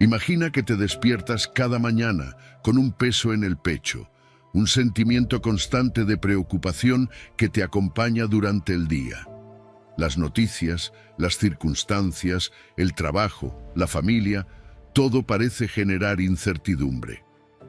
Imagina que te despiertas cada mañana con un peso en el pecho, un sentimiento constante de preocupación que te acompaña durante el día. Las noticias, las circunstancias, el trabajo, la familia, todo parece generar incertidumbre.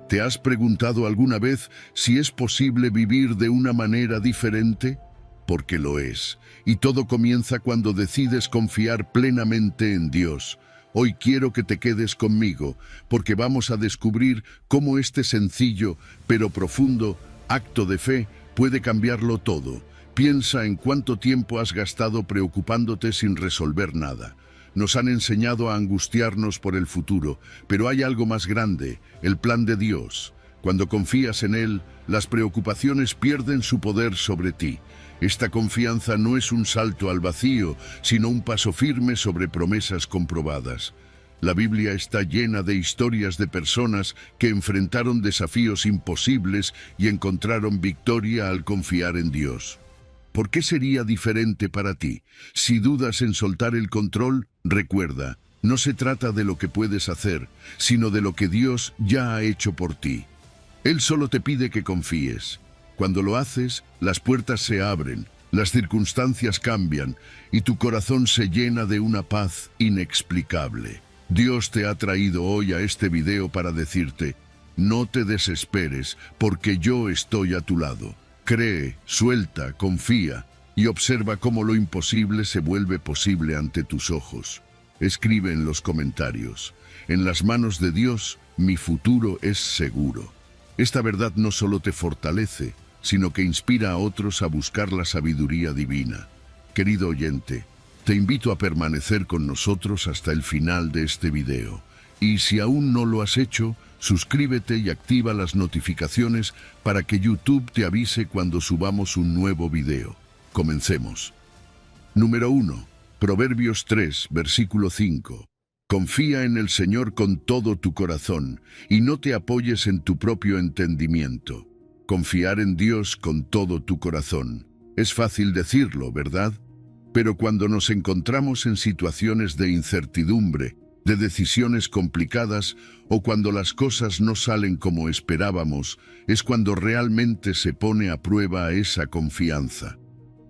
¿Te has preguntado alguna vez si es posible vivir de una manera diferente? Porque lo es, y todo comienza cuando decides confiar plenamente en Dios. Hoy quiero que te quedes conmigo, porque vamos a descubrir cómo este sencillo, pero profundo, acto de fe puede cambiarlo todo. Piensa en cuánto tiempo has gastado preocupándote sin resolver nada. Nos han enseñado a angustiarnos por el futuro, pero hay algo más grande, el plan de Dios. Cuando confías en Él, las preocupaciones pierden su poder sobre ti. Esta confianza no es un salto al vacío, sino un paso firme sobre promesas comprobadas. La Biblia está llena de historias de personas que enfrentaron desafíos imposibles y encontraron victoria al confiar en Dios. ¿Por qué sería diferente para ti? Si dudas en soltar el control, recuerda, no se trata de lo que puedes hacer, sino de lo que Dios ya ha hecho por ti. Él solo te pide que confíes. Cuando lo haces, las puertas se abren, las circunstancias cambian y tu corazón se llena de una paz inexplicable. Dios te ha traído hoy a este video para decirte, no te desesperes porque yo estoy a tu lado. Cree, suelta, confía y observa cómo lo imposible se vuelve posible ante tus ojos. Escribe en los comentarios, en las manos de Dios, mi futuro es seguro. Esta verdad no solo te fortalece, sino que inspira a otros a buscar la sabiduría divina. Querido oyente, te invito a permanecer con nosotros hasta el final de este video. Y si aún no lo has hecho, suscríbete y activa las notificaciones para que YouTube te avise cuando subamos un nuevo video. Comencemos. Número 1. Proverbios 3, versículo 5. Confía en el Señor con todo tu corazón y no te apoyes en tu propio entendimiento. Confiar en Dios con todo tu corazón. Es fácil decirlo, ¿verdad? Pero cuando nos encontramos en situaciones de incertidumbre, de decisiones complicadas o cuando las cosas no salen como esperábamos, es cuando realmente se pone a prueba esa confianza.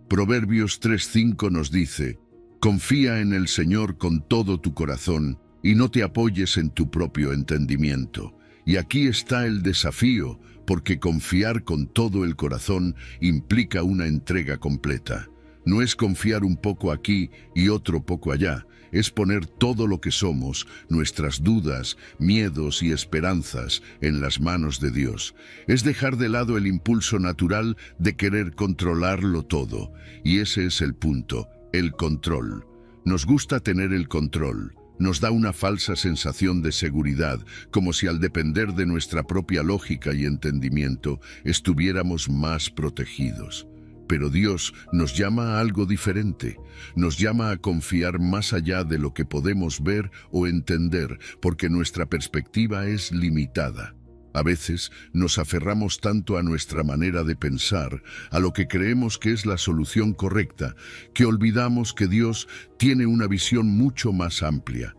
Proverbios 3:5 nos dice, confía en el Señor con todo tu corazón y no te apoyes en tu propio entendimiento. Y aquí está el desafío, porque confiar con todo el corazón implica una entrega completa. No es confiar un poco aquí y otro poco allá, es poner todo lo que somos, nuestras dudas, miedos y esperanzas, en las manos de Dios. Es dejar de lado el impulso natural de querer controlarlo todo. Y ese es el punto, el control. Nos gusta tener el control. Nos da una falsa sensación de seguridad, como si al depender de nuestra propia lógica y entendimiento, estuviéramos más protegidos. Pero Dios nos llama a algo diferente. Nos llama a confiar más allá de lo que podemos ver o entender, porque nuestra perspectiva es limitada. A veces nos aferramos tanto a nuestra manera de pensar, a lo que creemos que es la solución correcta, que olvidamos que Dios tiene una visión mucho más amplia.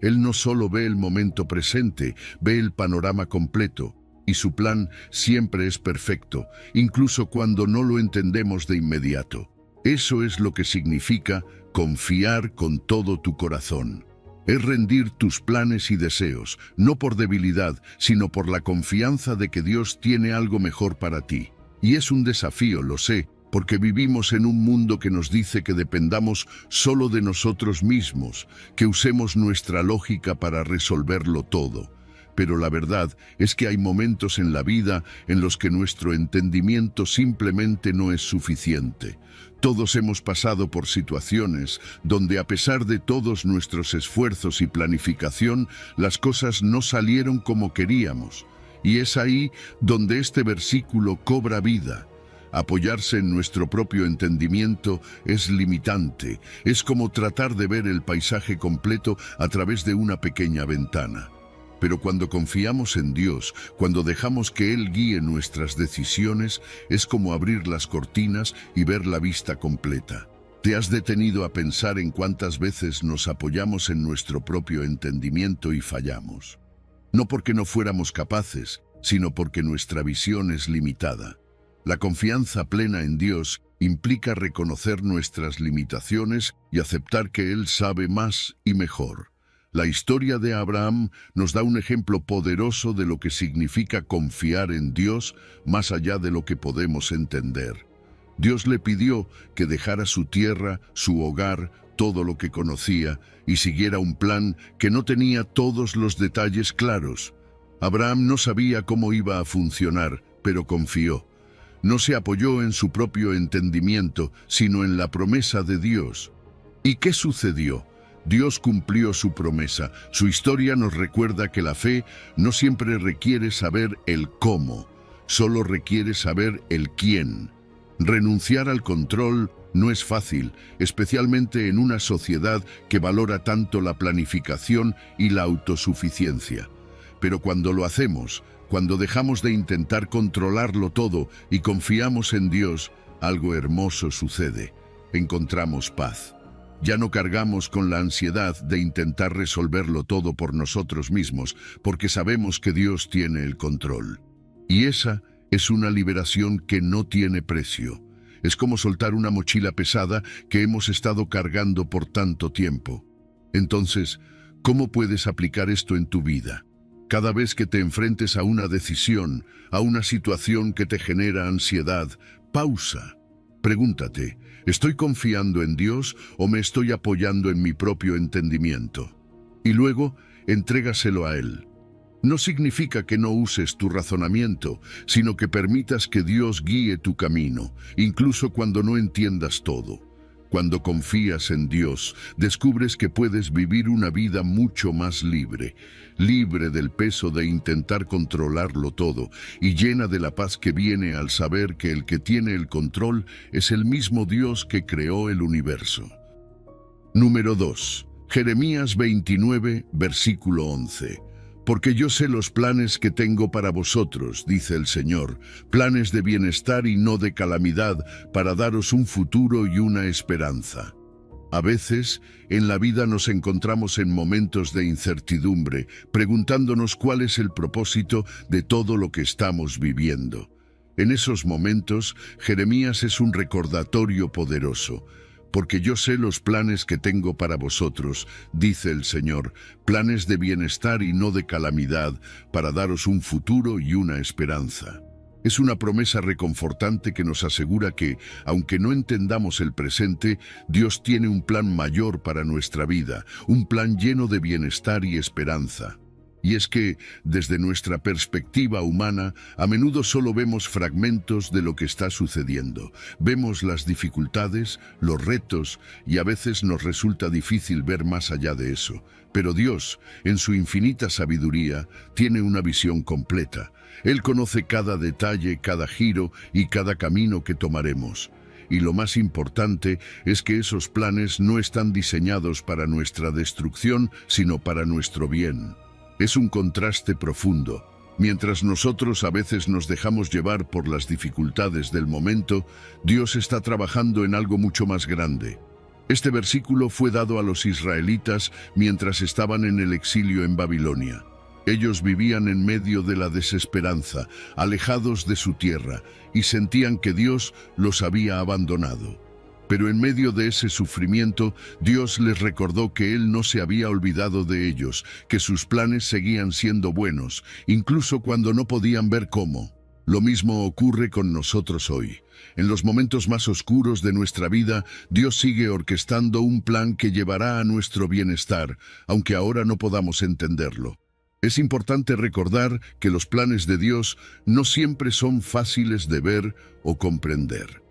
Él no solo ve el momento presente, ve el panorama completo. Y su plan siempre es perfecto, incluso cuando no lo entendemos de inmediato. Eso es lo que significa confiar con todo tu corazón. Es rendir tus planes y deseos, no por debilidad, sino por la confianza de que Dios tiene algo mejor para ti. Y es un desafío, lo sé, porque vivimos en un mundo que nos dice que dependamos solo de nosotros mismos, que usemos nuestra lógica para resolverlo todo. Pero la verdad es que hay momentos en la vida en los que nuestro entendimiento simplemente no es suficiente. Todos hemos pasado por situaciones donde a pesar de todos nuestros esfuerzos y planificación, las cosas no salieron como queríamos. Y es ahí donde este versículo cobra vida. Apoyarse en nuestro propio entendimiento es limitante. Es como tratar de ver el paisaje completo a través de una pequeña ventana. Pero cuando confiamos en Dios, cuando dejamos que Él guíe nuestras decisiones, es como abrir las cortinas y ver la vista completa. ¿Te has detenido a pensar en cuántas veces nos apoyamos en nuestro propio entendimiento y fallamos? No porque no fuéramos capaces, sino porque nuestra visión es limitada. La confianza plena en Dios implica reconocer nuestras limitaciones y aceptar que Él sabe más y mejor. La historia de Abraham nos da un ejemplo poderoso de lo que significa confiar en Dios más allá de lo que podemos entender. Dios le pidió que dejara su tierra, su hogar, todo lo que conocía, y siguiera un plan que no tenía todos los detalles claros. Abraham no sabía cómo iba a funcionar, pero confió. No se apoyó en su propio entendimiento, sino en la promesa de Dios. ¿Y qué sucedió? Dios cumplió su promesa. Su historia nos recuerda que la fe no siempre requiere saber el cómo, solo requiere saber el quién. Renunciar al control no es fácil, especialmente en una sociedad que valora tanto la planificación y la autosuficiencia. Pero cuando lo hacemos, cuando dejamos de intentar controlarlo todo y confiamos en Dios, algo hermoso sucede. Encontramos paz. Ya no cargamos con la ansiedad de intentar resolverlo todo por nosotros mismos, porque sabemos que Dios tiene el control. Y esa es una liberación que no tiene precio. Es como soltar una mochila pesada que hemos estado cargando por tanto tiempo. Entonces, ¿cómo puedes aplicar esto en tu vida? Cada vez que te enfrentes a una decisión, a una situación que te genera ansiedad, pausa. Pregúntate, ¿estoy confiando en Dios o me estoy apoyando en mi propio entendimiento? Y luego, entrégaselo a Él. No significa que no uses tu razonamiento, sino que permitas que Dios guíe tu camino, incluso cuando no entiendas todo. Cuando confías en Dios, descubres que puedes vivir una vida mucho más libre, libre del peso de intentar controlarlo todo y llena de la paz que viene al saber que el que tiene el control es el mismo Dios que creó el universo. Número 2. Jeremías 29, versículo 11. Porque yo sé los planes que tengo para vosotros, dice el Señor, planes de bienestar y no de calamidad, para daros un futuro y una esperanza. A veces, en la vida nos encontramos en momentos de incertidumbre, preguntándonos cuál es el propósito de todo lo que estamos viviendo. En esos momentos, Jeremías es un recordatorio poderoso. Porque yo sé los planes que tengo para vosotros, dice el Señor, planes de bienestar y no de calamidad, para daros un futuro y una esperanza. Es una promesa reconfortante que nos asegura que, aunque no entendamos el presente, Dios tiene un plan mayor para nuestra vida, un plan lleno de bienestar y esperanza. Y es que, desde nuestra perspectiva humana, a menudo solo vemos fragmentos de lo que está sucediendo. Vemos las dificultades, los retos, y a veces nos resulta difícil ver más allá de eso. Pero Dios, en su infinita sabiduría, tiene una visión completa. Él conoce cada detalle, cada giro y cada camino que tomaremos. Y lo más importante es que esos planes no están diseñados para nuestra destrucción, sino para nuestro bien. Es un contraste profundo. Mientras nosotros a veces nos dejamos llevar por las dificultades del momento, Dios está trabajando en algo mucho más grande. Este versículo fue dado a los israelitas mientras estaban en el exilio en Babilonia. Ellos vivían en medio de la desesperanza, alejados de su tierra, y sentían que Dios los había abandonado. Pero en medio de ese sufrimiento, Dios les recordó que Él no se había olvidado de ellos, que sus planes seguían siendo buenos, incluso cuando no podían ver cómo. Lo mismo ocurre con nosotros hoy. En los momentos más oscuros de nuestra vida, Dios sigue orquestando un plan que llevará a nuestro bienestar, aunque ahora no podamos entenderlo. Es importante recordar que los planes de Dios no siempre son fáciles de ver o comprender.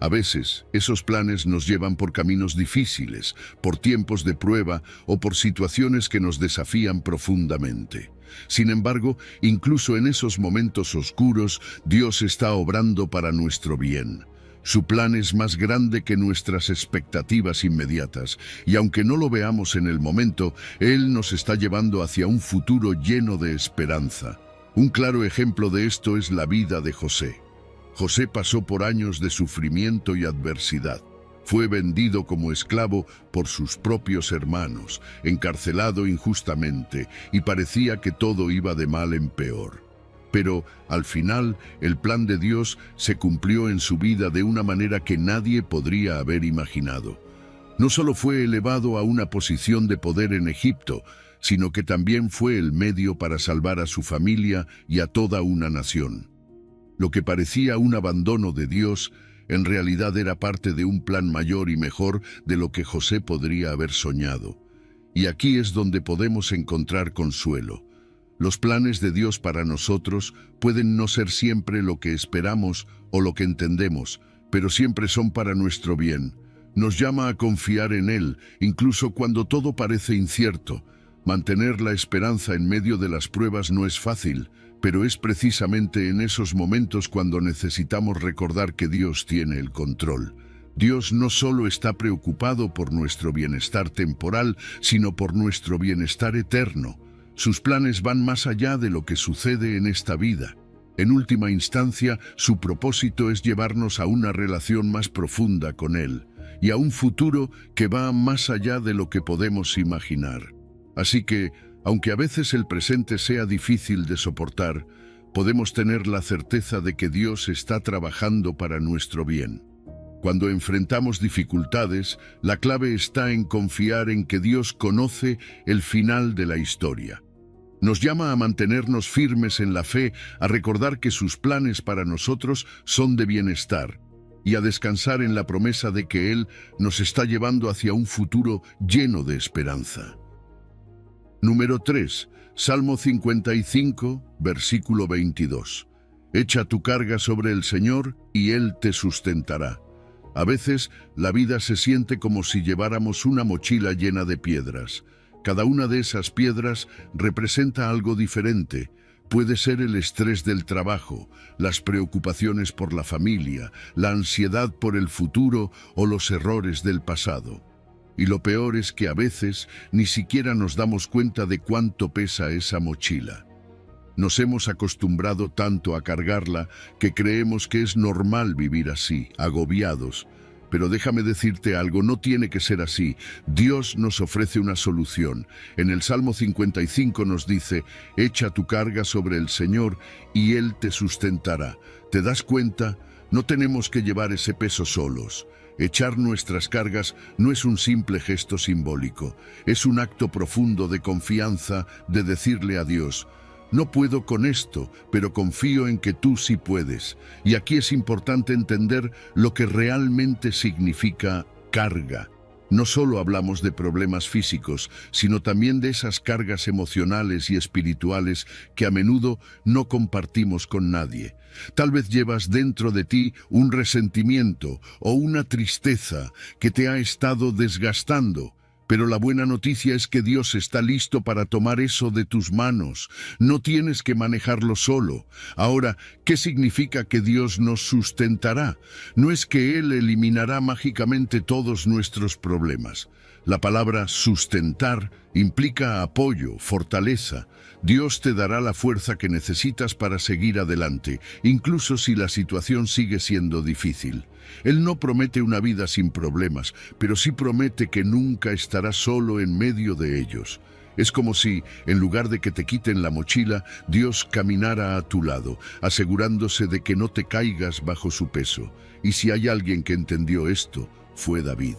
A veces, esos planes nos llevan por caminos difíciles, por tiempos de prueba o por situaciones que nos desafían profundamente. Sin embargo, incluso en esos momentos oscuros, Dios está obrando para nuestro bien. Su plan es más grande que nuestras expectativas inmediatas, y aunque no lo veamos en el momento, Él nos está llevando hacia un futuro lleno de esperanza. Un claro ejemplo de esto es la vida de José. José pasó por años de sufrimiento y adversidad. Fue vendido como esclavo por sus propios hermanos, encarcelado injustamente, y parecía que todo iba de mal en peor. Pero, al final, el plan de Dios se cumplió en su vida de una manera que nadie podría haber imaginado. No solo fue elevado a una posición de poder en Egipto, sino que también fue el medio para salvar a su familia y a toda una nación. Lo que parecía un abandono de Dios, en realidad era parte de un plan mayor y mejor de lo que José podría haber soñado. Y aquí es donde podemos encontrar consuelo. Los planes de Dios para nosotros pueden no ser siempre lo que esperamos o lo que entendemos, pero siempre son para nuestro bien. Nos llama a confiar en Él, incluso cuando todo parece incierto. Mantener la esperanza en medio de las pruebas no es fácil, pero es precisamente en esos momentos cuando necesitamos recordar que Dios tiene el control. Dios no solo está preocupado por nuestro bienestar temporal, sino por nuestro bienestar eterno. Sus planes van más allá de lo que sucede en esta vida. En última instancia, su propósito es llevarnos a una relación más profunda con Él y a un futuro que va más allá de lo que podemos imaginar. Así que, aunque a veces el presente sea difícil de soportar, podemos tener la certeza de que Dios está trabajando para nuestro bien. Cuando enfrentamos dificultades, la clave está en confiar en que Dios conoce el final de la historia. Nos llama a mantenernos firmes en la fe, a recordar que sus planes para nosotros son de bienestar, y a descansar en la promesa de que Él nos está llevando hacia un futuro lleno de esperanza. Número 3. Salmo 55, versículo 22. Echa tu carga sobre el Señor y Él te sustentará. A veces, la vida se siente como si lleváramos una mochila llena de piedras. Cada una de esas piedras representa algo diferente. Puede ser el estrés del trabajo, las preocupaciones por la familia, la ansiedad por el futuro o los errores del pasado. Y lo peor es que a veces ni siquiera nos damos cuenta de cuánto pesa esa mochila. Nos hemos acostumbrado tanto a cargarla que creemos que es normal vivir así, agobiados. Pero déjame decirte algo, no tiene que ser así. Dios nos ofrece una solución. En el Salmo 55 nos dice, echa tu carga sobre el Señor y Él te sustentará. ¿Te das cuenta? No tenemos que llevar ese peso solos. Echar nuestras cargas no es un simple gesto simbólico, es un acto profundo de confianza, de decirle a Dios, no puedo con esto, pero confío en que tú sí puedes. Y aquí es importante entender lo que realmente significa carga. No solo hablamos de problemas físicos, sino también de esas cargas emocionales y espirituales que a menudo no compartimos con nadie. Tal vez llevas dentro de ti un resentimiento o una tristeza que te ha estado desgastando. Pero la buena noticia es que Dios está listo para tomar eso de tus manos. No tienes que manejarlo solo. Ahora, ¿qué significa que Dios nos sustentará? No es que Él eliminará mágicamente todos nuestros problemas. La palabra sustentar implica apoyo, fortaleza. Dios te dará la fuerza que necesitas para seguir adelante, incluso si la situación sigue siendo difícil. Él no promete una vida sin problemas, pero sí promete que nunca estarás solo en medio de ellos. Es como si, en lugar de que te quiten la mochila, Dios caminara a tu lado, asegurándose de que no te caigas bajo su peso. Y si hay alguien que entendió esto, fue David.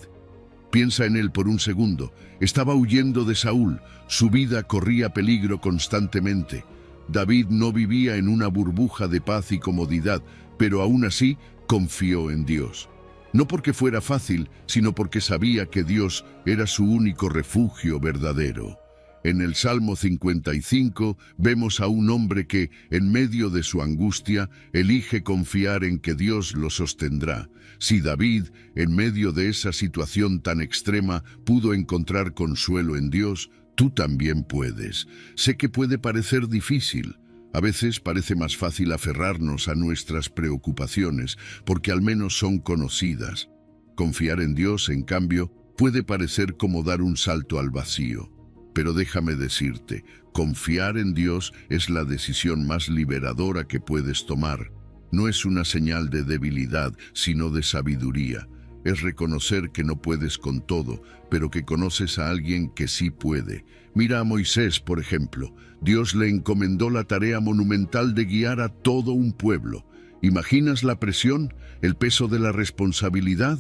Piensa en él por un segundo. Estaba huyendo de Saúl. Su vida corría peligro constantemente. David no vivía en una burbuja de paz y comodidad, pero aún así confió en Dios. No porque fuera fácil, sino porque sabía que Dios era su único refugio verdadero. En el Salmo 55 vemos a un hombre que, en medio de su angustia, elige confiar en que Dios lo sostendrá. Si David, en medio de esa situación tan extrema, pudo encontrar consuelo en Dios, tú también puedes. Sé que puede parecer difícil. A veces parece más fácil aferrarnos a nuestras preocupaciones, porque al menos son conocidas. Confiar en Dios, en cambio, puede parecer como dar un salto al vacío. Pero déjame decirte, confiar en Dios es la decisión más liberadora que puedes tomar. No es una señal de debilidad, sino de sabiduría. es reconocer que no puedes con todo, pero que conoces a alguien que sí puede. Mira a Moisés, por ejemplo. Dios le encomendó la tarea monumental de guiar a todo un pueblo. ¿Imaginas la presión, el peso de la responsabilidad?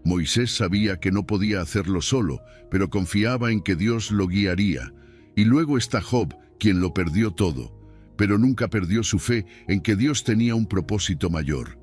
Moisés sabía que no podía hacerlo solo, pero confiaba en que Dios lo guiaría. Y luego está Job, quien lo perdió todo, pero nunca perdió su fe en que Dios tenía un propósito mayor.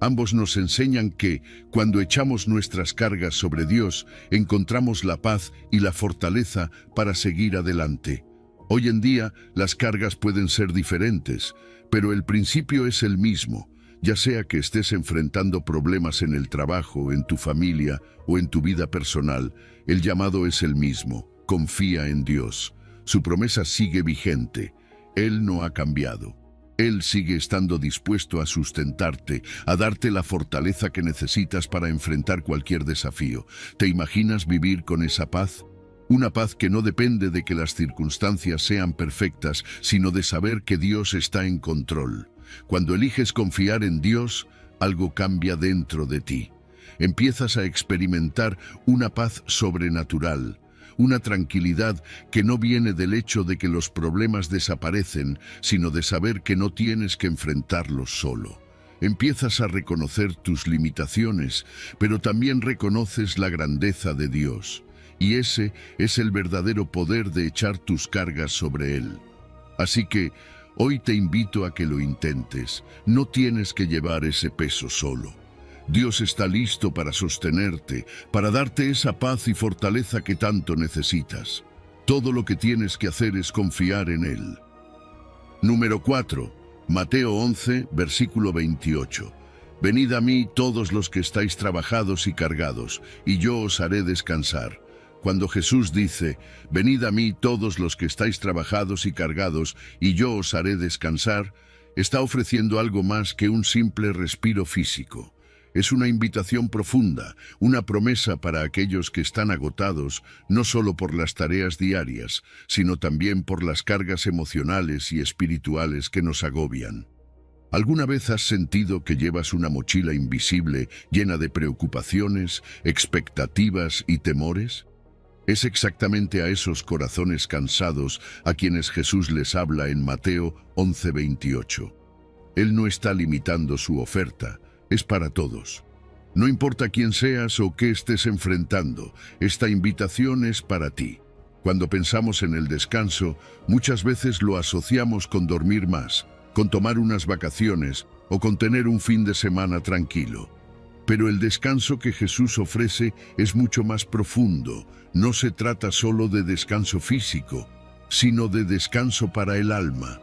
Ambos nos enseñan que, cuando echamos nuestras cargas sobre Dios, encontramos la paz y la fortaleza para seguir adelante. Hoy en día, las cargas pueden ser diferentes, pero el principio es el mismo. Ya sea que estés enfrentando problemas en el trabajo, en tu familia o en tu vida personal, el llamado es el mismo. Confía en Dios. Su promesa sigue vigente. Él no ha cambiado. Él sigue estando dispuesto a sustentarte, a darte la fortaleza que necesitas para enfrentar cualquier desafío. ¿Te imaginas vivir con esa paz? Una paz que no depende de que las circunstancias sean perfectas, sino de saber que Dios está en control. Cuando eliges confiar en Dios, algo cambia dentro de ti. Empiezas a experimentar una paz sobrenatural, una tranquilidad que no viene del hecho de que los problemas desaparecen, sino de saber que no tienes que enfrentarlos solo. Empiezas a reconocer tus limitaciones, pero también reconoces la grandeza de Dios. Y ese es el verdadero poder de echar tus cargas sobre Él. Así que, hoy te invito a que lo intentes. No tienes que llevar ese peso solo. Dios está listo para sostenerte, para darte esa paz y fortaleza que tanto necesitas. Todo lo que tienes que hacer es confiar en Él. Número 4. Mateo 11, versículo 28. Venid a mí todos los que estáis trabajados y cargados, y yo os haré descansar. Cuando Jesús dice, venid a mí todos los que estáis trabajados y cargados, y yo os haré descansar, está ofreciendo algo más que un simple respiro físico. Es una invitación profunda, una promesa para aquellos que están agotados, no solo por las tareas diarias, sino también por las cargas emocionales y espirituales que nos agobian. ¿Alguna vez has sentido que llevas una mochila invisible llena de preocupaciones, expectativas y temores? Es exactamente a esos corazones cansados a quienes Jesús les habla en Mateo 11:28. Él no está limitando su oferta, es para todos. No importa quién seas o qué estés enfrentando, esta invitación es para ti. Cuando pensamos en el descanso, muchas veces lo asociamos con dormir más, con tomar unas vacaciones o con tener un fin de semana tranquilo. Pero el descanso que Jesús ofrece es mucho más profundo. No se trata solo de descanso físico, sino de descanso para el alma.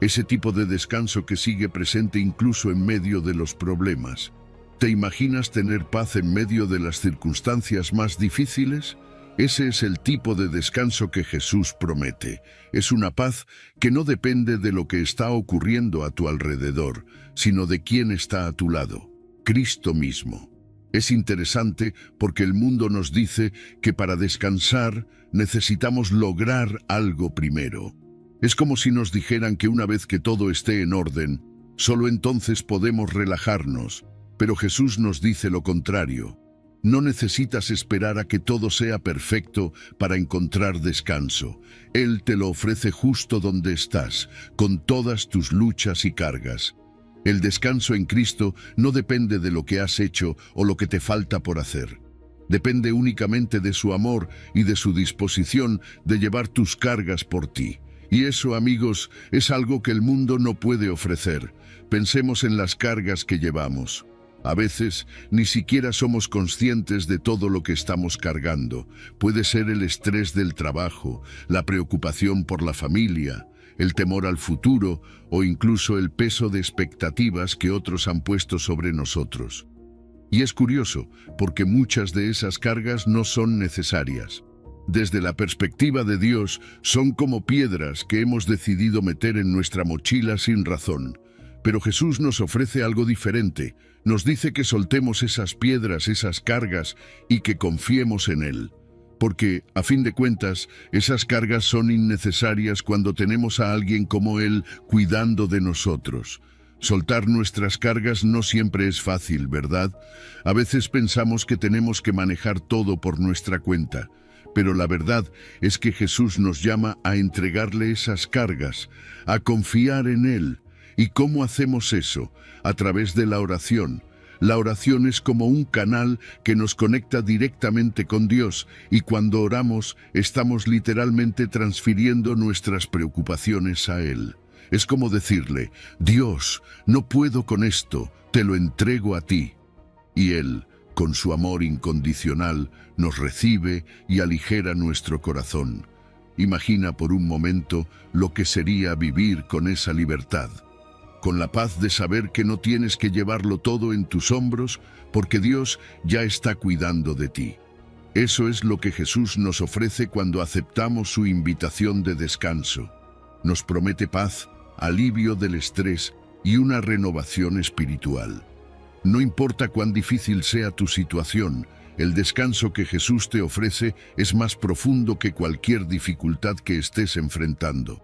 Ese tipo de descanso que sigue presente incluso en medio de los problemas. ¿Te imaginas tener paz en medio de las circunstancias más difíciles? Ese es el tipo de descanso que Jesús promete. Es una paz que no depende de lo que está ocurriendo a tu alrededor, sino de quién está a tu lado, Cristo mismo. Es interesante porque el mundo nos dice que para descansar necesitamos lograr algo primero. Es como si nos dijeran que una vez que todo esté en orden, solo entonces podemos relajarnos. Pero Jesús nos dice lo contrario. No necesitas esperar a que todo sea perfecto para encontrar descanso. Él te lo ofrece justo donde estás, con todas tus luchas y cargas. El descanso en Cristo no depende de lo que has hecho o lo que te falta por hacer. Depende únicamente de su amor y de su disposición de llevar tus cargas por ti. Y eso, amigos, es algo que el mundo no puede ofrecer. Pensemos en las cargas que llevamos. A veces ni siquiera somos conscientes de todo lo que estamos cargando. Puede ser el estrés del trabajo, la preocupación por la familia, el temor al futuro o incluso el peso de expectativas que otros han puesto sobre nosotros. Y es curioso, porque muchas de esas cargas no son necesarias. Desde la perspectiva de Dios, son como piedras que hemos decidido meter en nuestra mochila sin razón. Pero Jesús nos ofrece algo diferente. Nos dice que soltemos esas piedras, esas cargas, y que confiemos en Él. Porque, a fin de cuentas, esas cargas son innecesarias cuando tenemos a alguien como Él cuidando de nosotros. Soltar nuestras cargas no siempre es fácil, ¿verdad? A veces pensamos que tenemos que manejar todo por nuestra cuenta, pero la verdad es que Jesús nos llama a entregarle esas cargas, a confiar en Él. ¿Y cómo hacemos eso? A través de la oración. La oración es como un canal que nos conecta directamente con Dios, y cuando oramos estamos literalmente transfiriendo nuestras preocupaciones a Él. Es como decirle: Dios, no puedo con esto, te lo entrego a ti. Y Él, con su amor incondicional, nos recibe y aligera nuestro corazón. Imagina por un momento lo que sería vivir con esa libertad, con la paz de saber que no tienes que llevarlo todo en tus hombros, porque Dios ya está cuidando de ti. Eso es lo que Jesús nos ofrece cuando aceptamos su invitación de descanso. Nos promete paz, alivio del estrés y una renovación espiritual. No importa cuán difícil sea tu situación, el descanso que Jesús te ofrece es más profundo que cualquier dificultad que estés enfrentando.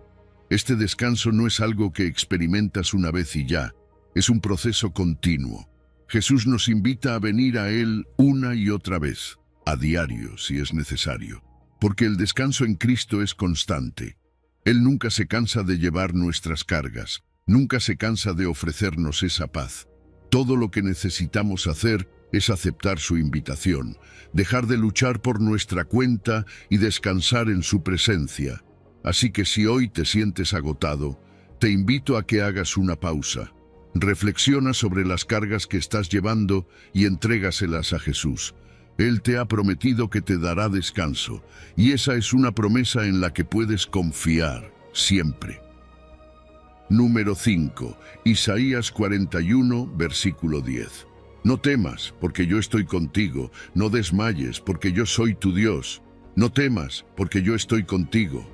Este descanso no es algo que experimentas una vez y ya, es un proceso continuo. Jesús nos invita a venir a Él una y otra vez, a diario si es necesario, porque el descanso en Cristo es constante. Él nunca se cansa de llevar nuestras cargas, nunca se cansa de ofrecernos esa paz. Todo lo que necesitamos hacer es aceptar su invitación, dejar de luchar por nuestra cuenta y descansar en su presencia. Así que si hoy te sientes agotado, te invito a que hagas una pausa. Reflexiona sobre las cargas que estás llevando y entrégaselas a Jesús. Él te ha prometido que te dará descanso, y esa es una promesa en la que puedes confiar siempre. Número 5. Isaías 41, versículo 10. No temas, porque yo estoy contigo. No desmayes, porque yo soy tu Dios. No temas, porque yo estoy contigo.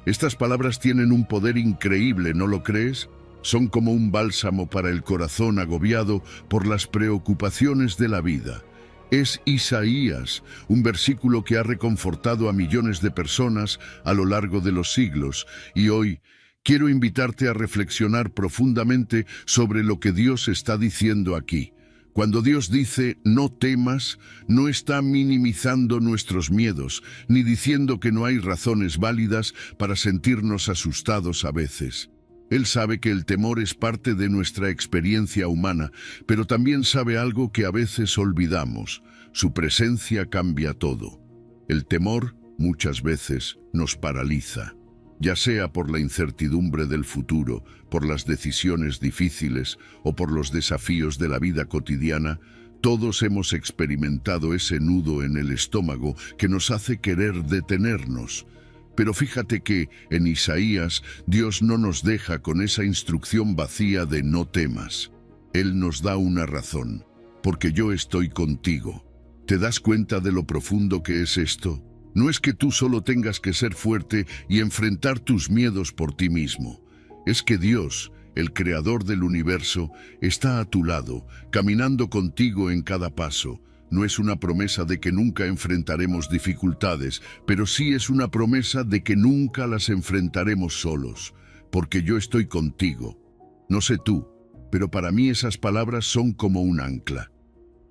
Estas palabras tienen un poder increíble, ¿no lo crees? Son como un bálsamo para el corazón agobiado por las preocupaciones de la vida. Es Isaías, un versículo que ha reconfortado a millones de personas a lo largo de los siglos, y hoy quiero invitarte a reflexionar profundamente sobre lo que Dios está diciendo aquí. Cuando Dios dice no temas, no está minimizando nuestros miedos, ni diciendo que no hay razones válidas para sentirnos asustados a veces. Él sabe que el temor es parte de nuestra experiencia humana, pero también sabe algo que a veces olvidamos: su presencia cambia todo. El temor, muchas veces, nos paraliza, ya sea por la incertidumbre del futuro, por las decisiones difíciles o por los desafíos de la vida cotidiana. Todos hemos experimentado ese nudo en el estómago que nos hace querer detenernos. Pero fíjate que en Isaías Dios no nos deja con esa instrucción vacía de no temas. Él nos da una razón: porque yo estoy contigo. ¿Te das cuenta de lo profundo que es esto? No es que tú solo tengas que ser fuerte y enfrentar tus miedos por ti mismo. Es que Dios, el creador del universo, está a tu lado, caminando contigo en cada paso. No es una promesa de que nunca enfrentaremos dificultades, pero sí es una promesa de que nunca las enfrentaremos solos, porque yo estoy contigo. No sé tú, pero para mí esas palabras son como un ancla.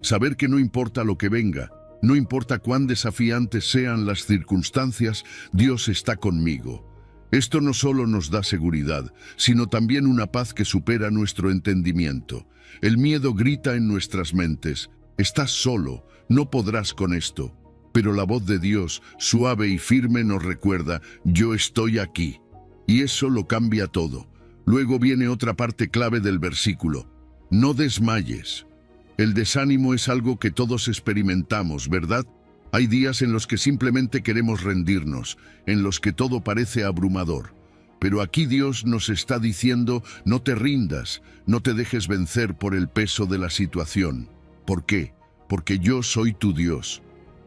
Saber que no importa lo que venga, no importa cuán desafiantes sean las circunstancias, Dios está conmigo. Esto no solo nos da seguridad, sino también una paz que supera nuestro entendimiento. El miedo grita en nuestras mentes: estás solo, no podrás con esto. Pero la voz de Dios, suave y firme, nos recuerda: yo estoy aquí. Y eso lo cambia todo. Luego viene otra parte clave del versículo: no desmayes. El desánimo es algo que todos experimentamos, ¿verdad? Hay días en los que simplemente queremos rendirnos, en los que todo parece abrumador. Pero aquí Dios nos está diciendo: no te rindas, no te dejes vencer por el peso de la situación. ¿Por qué? Porque yo soy tu Dios.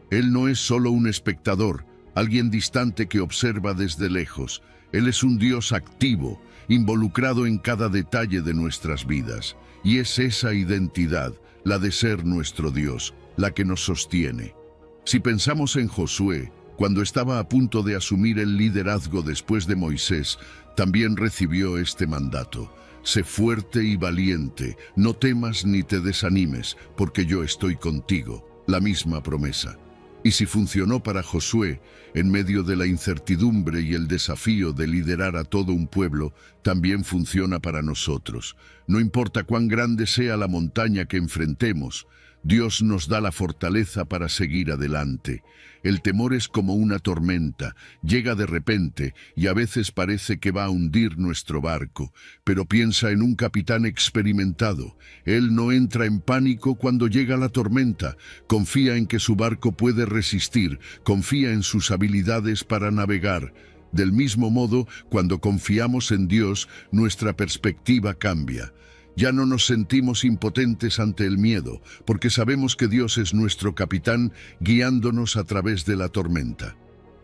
Él no es solo un espectador, alguien distante que observa desde lejos. Él es un Dios activo, involucrado en cada detalle de nuestras vidas. Y es esa identidad, la de ser nuestro Dios, la que nos sostiene. Si pensamos en Josué, cuando estaba a punto de asumir el liderazgo después de Moisés, también recibió este mandato: sé fuerte y valiente, no temas ni te desanimes, porque yo estoy contigo. La misma promesa. Y si funcionó para Josué, en medio de la incertidumbre y el desafío de liderar a todo un pueblo, también funciona para nosotros. No importa cuán grande sea la montaña que enfrentemos, Dios nos da la fortaleza para seguir adelante. El temor es como una tormenta, llega de repente y a veces parece que va a hundir nuestro barco, pero piensa en un capitán experimentado. Él no entra en pánico cuando llega la tormenta, confía en que su barco puede resistir, confía en sus habilidades para navegar. Del mismo modo, cuando confiamos en Dios, nuestra perspectiva cambia. Ya no nos sentimos impotentes ante el miedo, porque sabemos que Dios es nuestro capitán guiándonos a través de la tormenta.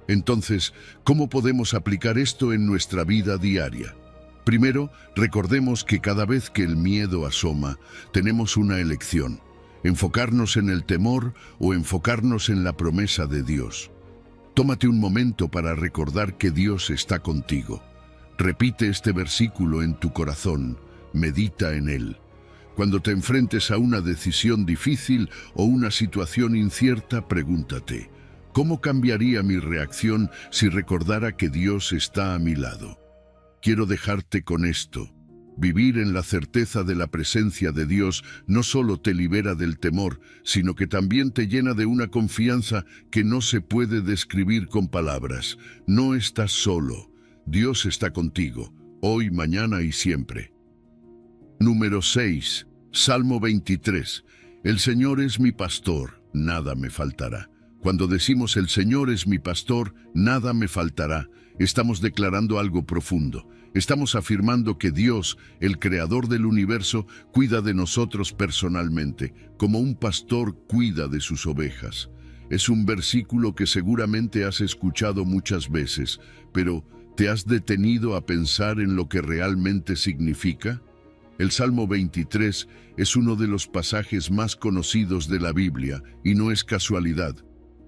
Entonces, ¿cómo podemos aplicar esto en nuestra vida diaria? Primero, recordemos que cada vez que el miedo asoma, tenemos una elección: enfocarnos en el temor o enfocarnos en la promesa de Dios. Tómate un momento para recordar que Dios está contigo. Repite este versículo en tu corazón. Medita en él. Cuando te enfrentes a una decisión difícil o una situación incierta, pregúntate: ¿cómo cambiaría mi reacción si recordara que Dios está a mi lado? Quiero dejarte con esto. Vivir en la certeza de la presencia de Dios no solo te libera del temor, sino que también te llena de una confianza que no se puede describir con palabras. No estás solo. Dios está contigo, hoy, mañana y siempre. Número 6. Salmo 23. El Señor es mi pastor, nada me faltará. Cuando decimos el Señor es mi pastor, nada me faltará, estamos declarando algo profundo. Estamos afirmando que Dios, el creador del universo, cuida de nosotros personalmente, como un pastor cuida de sus ovejas. Es un versículo que seguramente has escuchado muchas veces, pero ¿te has detenido a pensar en lo que realmente significa? El Salmo 23 es uno de los pasajes más conocidos de la Biblia y no es casualidad.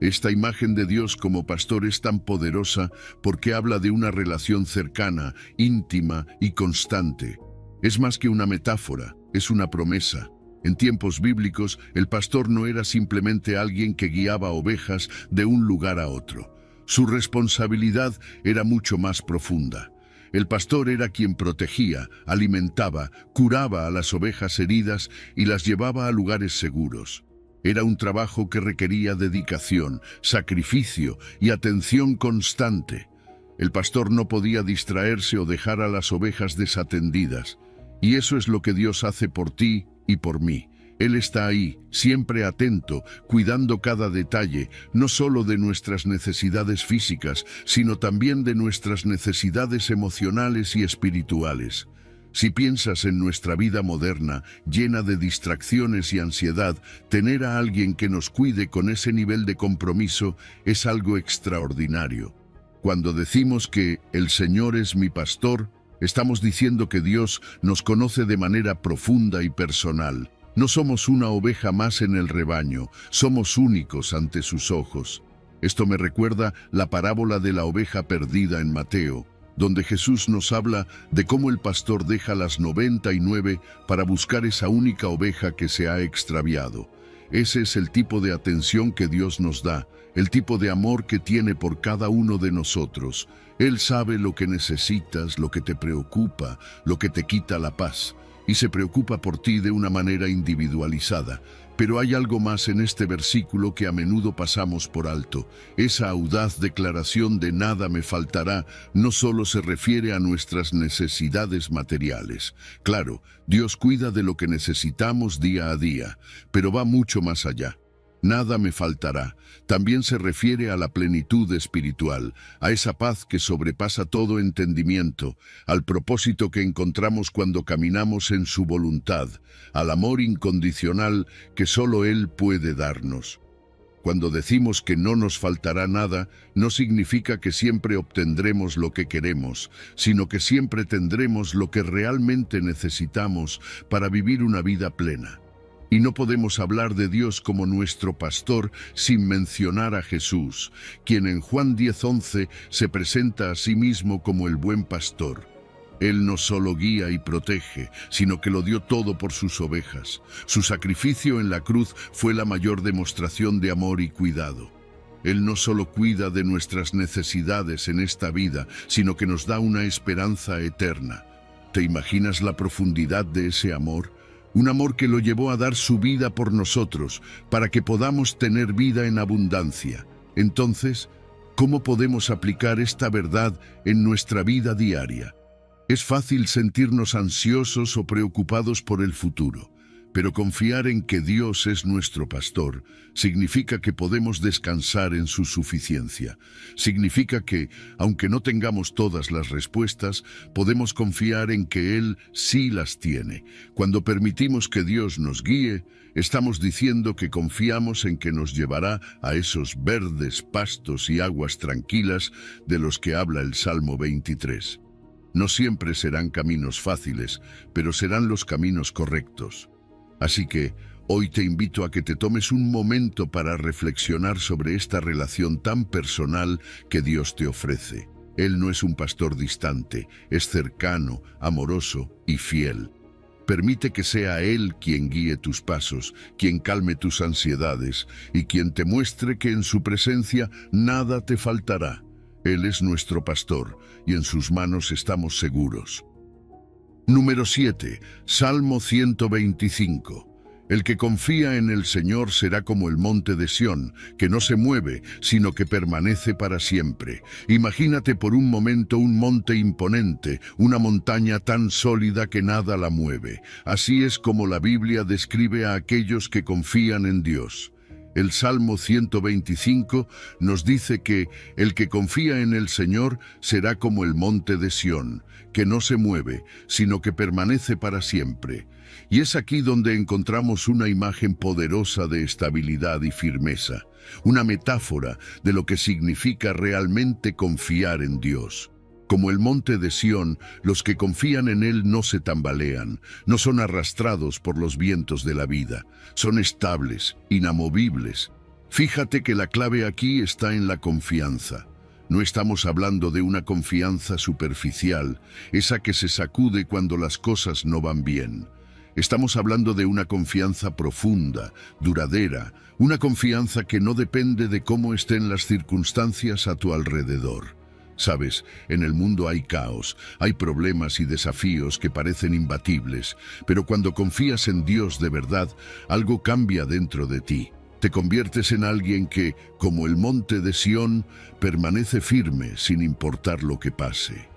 Esta imagen de Dios como pastor es tan poderosa porque habla de una relación cercana, íntima y constante. Es más que una metáfora, es una promesa. En tiempos bíblicos, el pastor no era simplemente alguien que guiaba ovejas de un lugar a otro. Su responsabilidad era mucho más profunda. El pastor era quien protegía, alimentaba, curaba a las ovejas heridas y las llevaba a lugares seguros. Era un trabajo que requería dedicación, sacrificio y atención constante. El pastor no podía distraerse o dejar a las ovejas desatendidas. Y eso es lo que Dios hace por ti y por mí. Él está ahí, siempre atento, cuidando cada detalle, no solo de nuestras necesidades físicas, sino también de nuestras necesidades emocionales y espirituales. Si piensas en nuestra vida moderna, llena de distracciones y ansiedad, tener a alguien que nos cuide con ese nivel de compromiso es algo extraordinario. Cuando decimos que el Señor es mi pastor, estamos diciendo que Dios nos conoce de manera profunda y personal. No somos una oveja más en el rebaño, somos únicos ante sus ojos. Esto me recuerda la parábola de la oveja perdida en Mateo, donde Jesús nos habla de cómo el pastor deja las 99 para buscar esa única oveja que se ha extraviado. Ese es el tipo de atención que Dios nos da, el tipo de amor que tiene por cada uno de nosotros. Él sabe lo que necesitas, lo que te preocupa, lo que te quita la paz, y se preocupa por ti de una manera individualizada. Pero hay algo más en este versículo que a menudo pasamos por alto. Esa audaz declaración de nada me faltará no solo se refiere a nuestras necesidades materiales. Claro, Dios cuida de lo que necesitamos día a día, pero va mucho más allá. Nada me faltará. También se refiere a la plenitud espiritual, a esa paz que sobrepasa todo entendimiento, al propósito que encontramos cuando caminamos en su voluntad, al amor incondicional que solo Él puede darnos. Cuando decimos que no nos faltará nada, no significa que siempre obtendremos lo que queremos, sino que siempre tendremos lo que realmente necesitamos para vivir una vida plena. Y no podemos hablar de Dios como nuestro pastor sin mencionar a Jesús, quien en Juan 10:11 se presenta a sí mismo como el buen pastor. Él no solo guía y protege, sino que lo dio todo por sus ovejas. Su sacrificio en la cruz fue la mayor demostración de amor y cuidado. Él no solo cuida de nuestras necesidades en esta vida, sino que nos da una esperanza eterna. ¿Te imaginas la profundidad de ese amor? Un amor que lo llevó a dar su vida por nosotros, para que podamos tener vida en abundancia. Entonces, ¿cómo podemos aplicar esta verdad en nuestra vida diaria? Es fácil sentirnos ansiosos o preocupados por el futuro, pero confiar en que Dios es nuestro pastor significa que podemos descansar en su suficiencia. Significa que, aunque no tengamos todas las respuestas, podemos confiar en que Él sí las tiene. Cuando permitimos que Dios nos guíe, estamos diciendo que confiamos en que nos llevará a esos verdes pastos y aguas tranquilas de los que habla el Salmo 23. No siempre serán caminos fáciles, pero serán los caminos correctos. Así que hoy te invito a que te tomes un momento para reflexionar sobre esta relación tan personal que Dios te ofrece. Él no es un pastor distante, es cercano, amoroso y fiel. Permite que sea Él quien guíe tus pasos, quien calme tus ansiedades y quien te muestre que en su presencia nada te faltará. Él es nuestro pastor y en sus manos estamos seguros. Número 7. Salmo 125. El que confía en el Señor será como el monte de Sión, que no se mueve, sino que permanece para siempre. Imagínate por un momento un monte imponente, una montaña tan sólida que nada la mueve. Así es como la Biblia describe a aquellos que confían en Dios. El Salmo 125 nos dice que el que confía en el Señor será como el monte de Sión, que no se mueve, sino que permanece para siempre. Y es aquí donde encontramos una imagen poderosa de estabilidad y firmeza, una metáfora de lo que significa realmente confiar en Dios. Como el monte de Sión, los que confían en Él no se tambalean, no son arrastrados por los vientos de la vida, son estables, inamovibles. Fíjate que la clave aquí está en la confianza. No estamos hablando de una confianza superficial, esa que se sacude cuando las cosas no van bien. Estamos hablando de una confianza profunda, duradera, una confianza que no depende de cómo estén las circunstancias a tu alrededor. Sabes, en el mundo hay caos, hay problemas y desafíos que parecen imbatibles, pero cuando confías en Dios de verdad, algo cambia dentro de ti. Te conviertes en alguien que, como el monte de Sión, permanece firme sin importar lo que pase.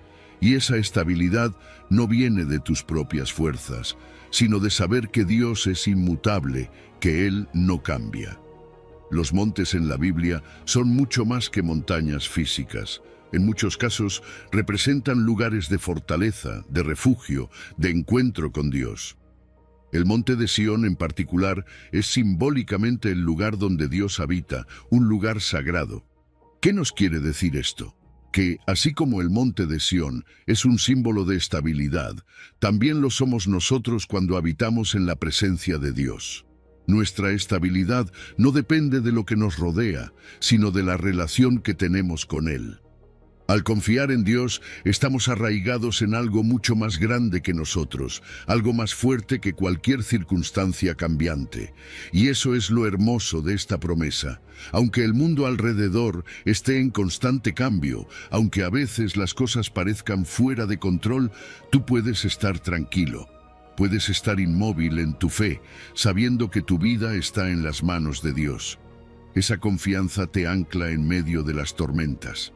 Y esa estabilidad no viene de tus propias fuerzas, sino de saber que Dios es inmutable, que Él no cambia. Los montes en la Biblia son mucho más que montañas físicas. En muchos casos representan lugares de fortaleza, de refugio, de encuentro con Dios. El monte de Sión en particular es simbólicamente el lugar donde Dios habita, un lugar sagrado. ¿Qué nos quiere decir esto? Que, así como el monte de Sión es un símbolo de estabilidad, también lo somos nosotros cuando habitamos en la presencia de Dios. Nuestra estabilidad no depende de lo que nos rodea, sino de la relación que tenemos con Él. Al confiar en Dios, estamos arraigados en algo mucho más grande que nosotros, algo más fuerte que cualquier circunstancia cambiante. Y eso es lo hermoso de esta promesa. Aunque el mundo alrededor esté en constante cambio, aunque a veces las cosas parezcan fuera de control, tú puedes estar tranquilo. Puedes estar inmóvil en tu fe, sabiendo que tu vida está en las manos de Dios. Esa confianza te ancla en medio de las tormentas.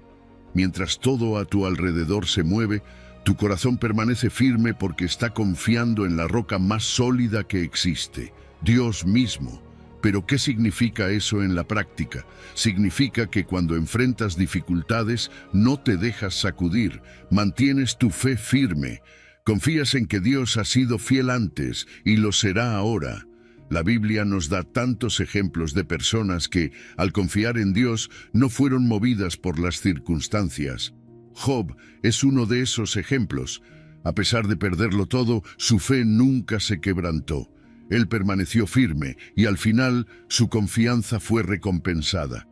Mientras todo a tu alrededor se mueve, tu corazón permanece firme porque está confiando en la roca más sólida que existe, Dios mismo. Pero ¿qué significa eso en la práctica? Significa que cuando enfrentas dificultades no te dejas sacudir, mantienes tu fe firme, confías en que Dios ha sido fiel antes y lo será ahora. La Biblia nos da tantos ejemplos de personas que, al confiar en Dios, no fueron movidas por las circunstancias. Job es uno de esos ejemplos. A pesar de perderlo todo, su fe nunca se quebrantó. Él permaneció firme y al final su confianza fue recompensada.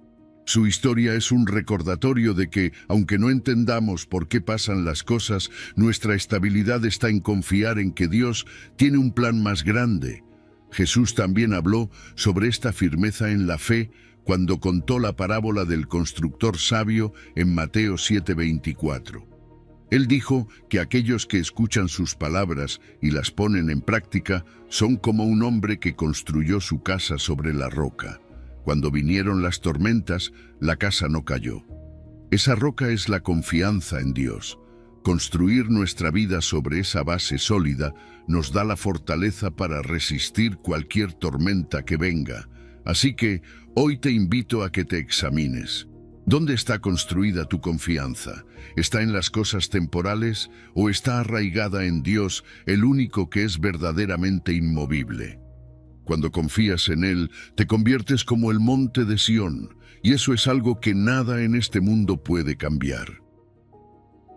Su historia es un recordatorio de que, aunque no entendamos por qué pasan las cosas, nuestra estabilidad está en confiar en que Dios tiene un plan más grande. Jesús también habló sobre esta firmeza en la fe cuando contó la parábola del constructor sabio en Mateo 7:24. Él dijo que aquellos que escuchan sus palabras y las ponen en práctica son como un hombre que construyó su casa sobre la roca. Cuando vinieron las tormentas, la casa no cayó. Esa roca es la confianza en Dios. Construir nuestra vida sobre esa base sólida nos da la fortaleza para resistir cualquier tormenta que venga. Así que hoy te invito a que te examines. ¿Dónde está construida tu confianza? ¿Está en las cosas temporales o está arraigada en Dios, el único que es verdaderamente inmovible? Cuando confías en Él, te conviertes como el monte de Sión, y eso es algo que nada en este mundo puede cambiar.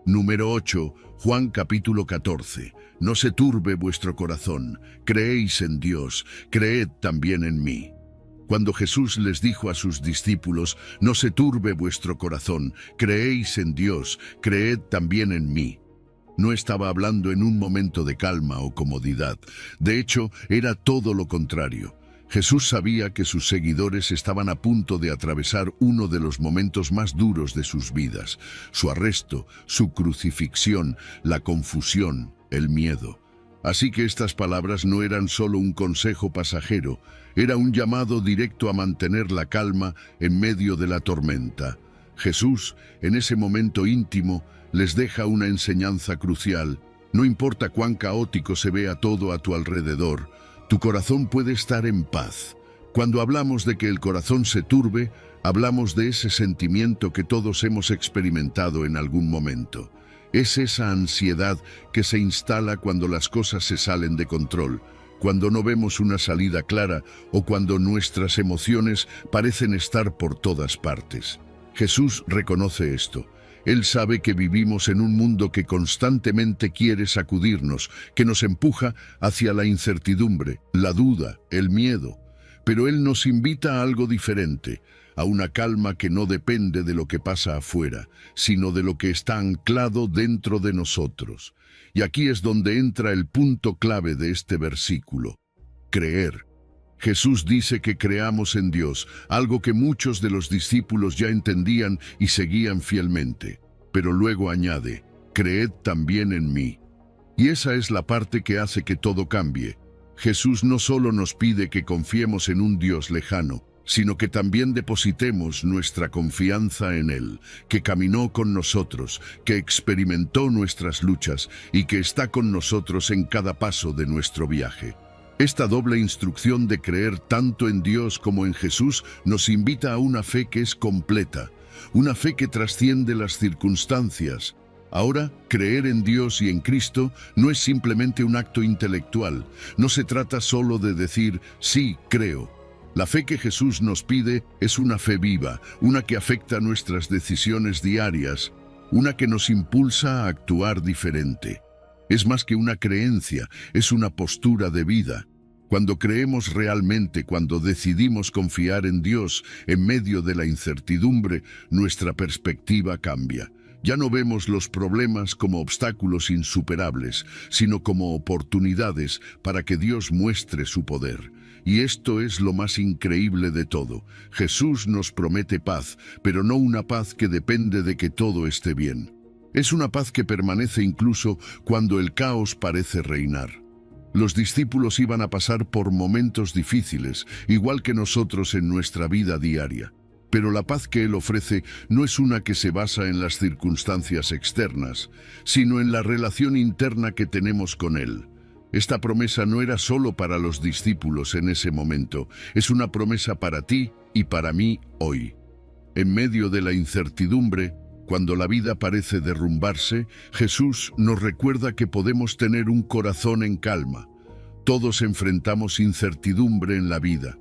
Número 8, Juan capítulo 14. No se turbe vuestro corazón, creéis en Dios, creed también en mí. Cuando Jesús les dijo a sus discípulos, no se turbe vuestro corazón, creéis en Dios, creed también en mí. No estaba hablando en un momento de calma o comodidad. De hecho, era todo lo contrario. Jesús sabía que sus seguidores estaban a punto de atravesar uno de los momentos más duros de sus vidas: su arresto, su crucifixión, la confusión, el miedo. Así que estas palabras no eran solo un consejo pasajero, era un llamado directo a mantener la calma en medio de la tormenta. Jesús, en ese momento íntimo, les deja una enseñanza crucial. No importa cuán caótico se vea todo a tu alrededor, tu corazón puede estar en paz. Cuando hablamos de que el corazón se turbe, hablamos de ese sentimiento que todos hemos experimentado en algún momento. Es esa ansiedad que se instala cuando las cosas se salen de control, cuando no vemos una salida clara o cuando nuestras emociones parecen estar por todas partes. Jesús reconoce esto. Él sabe que vivimos en un mundo que constantemente quiere sacudirnos, que nos empuja hacia la incertidumbre, la duda, el miedo. Pero Él nos invita a algo diferente, a una calma que no depende de lo que pasa afuera, sino de lo que está anclado dentro de nosotros. Y aquí es donde entra el punto clave de este versículo: creer. Jesús dice que creamos en Dios, algo que muchos de los discípulos ya entendían y seguían fielmente. Pero luego añade, creed también en mí. Y esa es la parte que hace que todo cambie. Jesús no solo nos pide que confiemos en un Dios lejano, sino que también depositemos nuestra confianza en Él, que caminó con nosotros, que experimentó nuestras luchas y que está con nosotros en cada paso de nuestro viaje. Esta doble instrucción de creer tanto en Dios como en Jesús nos invita a una fe que es completa, una fe que trasciende las circunstancias. Ahora, creer en Dios y en Cristo no es simplemente un acto intelectual, no se trata solo de decir, sí, creo. La fe que Jesús nos pide es una fe viva, una que afecta nuestras decisiones diarias, una que nos impulsa a actuar diferente. Es más que una creencia, es una postura de vida. Cuando creemos realmente, cuando decidimos confiar en Dios en medio de la incertidumbre, nuestra perspectiva cambia. Ya no vemos los problemas como obstáculos insuperables, sino como oportunidades para que Dios muestre su poder. Y esto es lo más increíble de todo. Jesús nos promete paz, pero no una paz que depende de que todo esté bien. Es una paz que permanece incluso cuando el caos parece reinar. Los discípulos iban a pasar por momentos difíciles, igual que nosotros en nuestra vida diaria. Pero la paz que Él ofrece no es una que se basa en las circunstancias externas, sino en la relación interna que tenemos con Él. Esta promesa no era solo para los discípulos en ese momento, es una promesa para ti y para mí hoy. En medio de la incertidumbre, cuando la vida parece derrumbarse, Jesús nos recuerda que podemos tener un corazón en calma. Todos enfrentamos incertidumbre en la vida.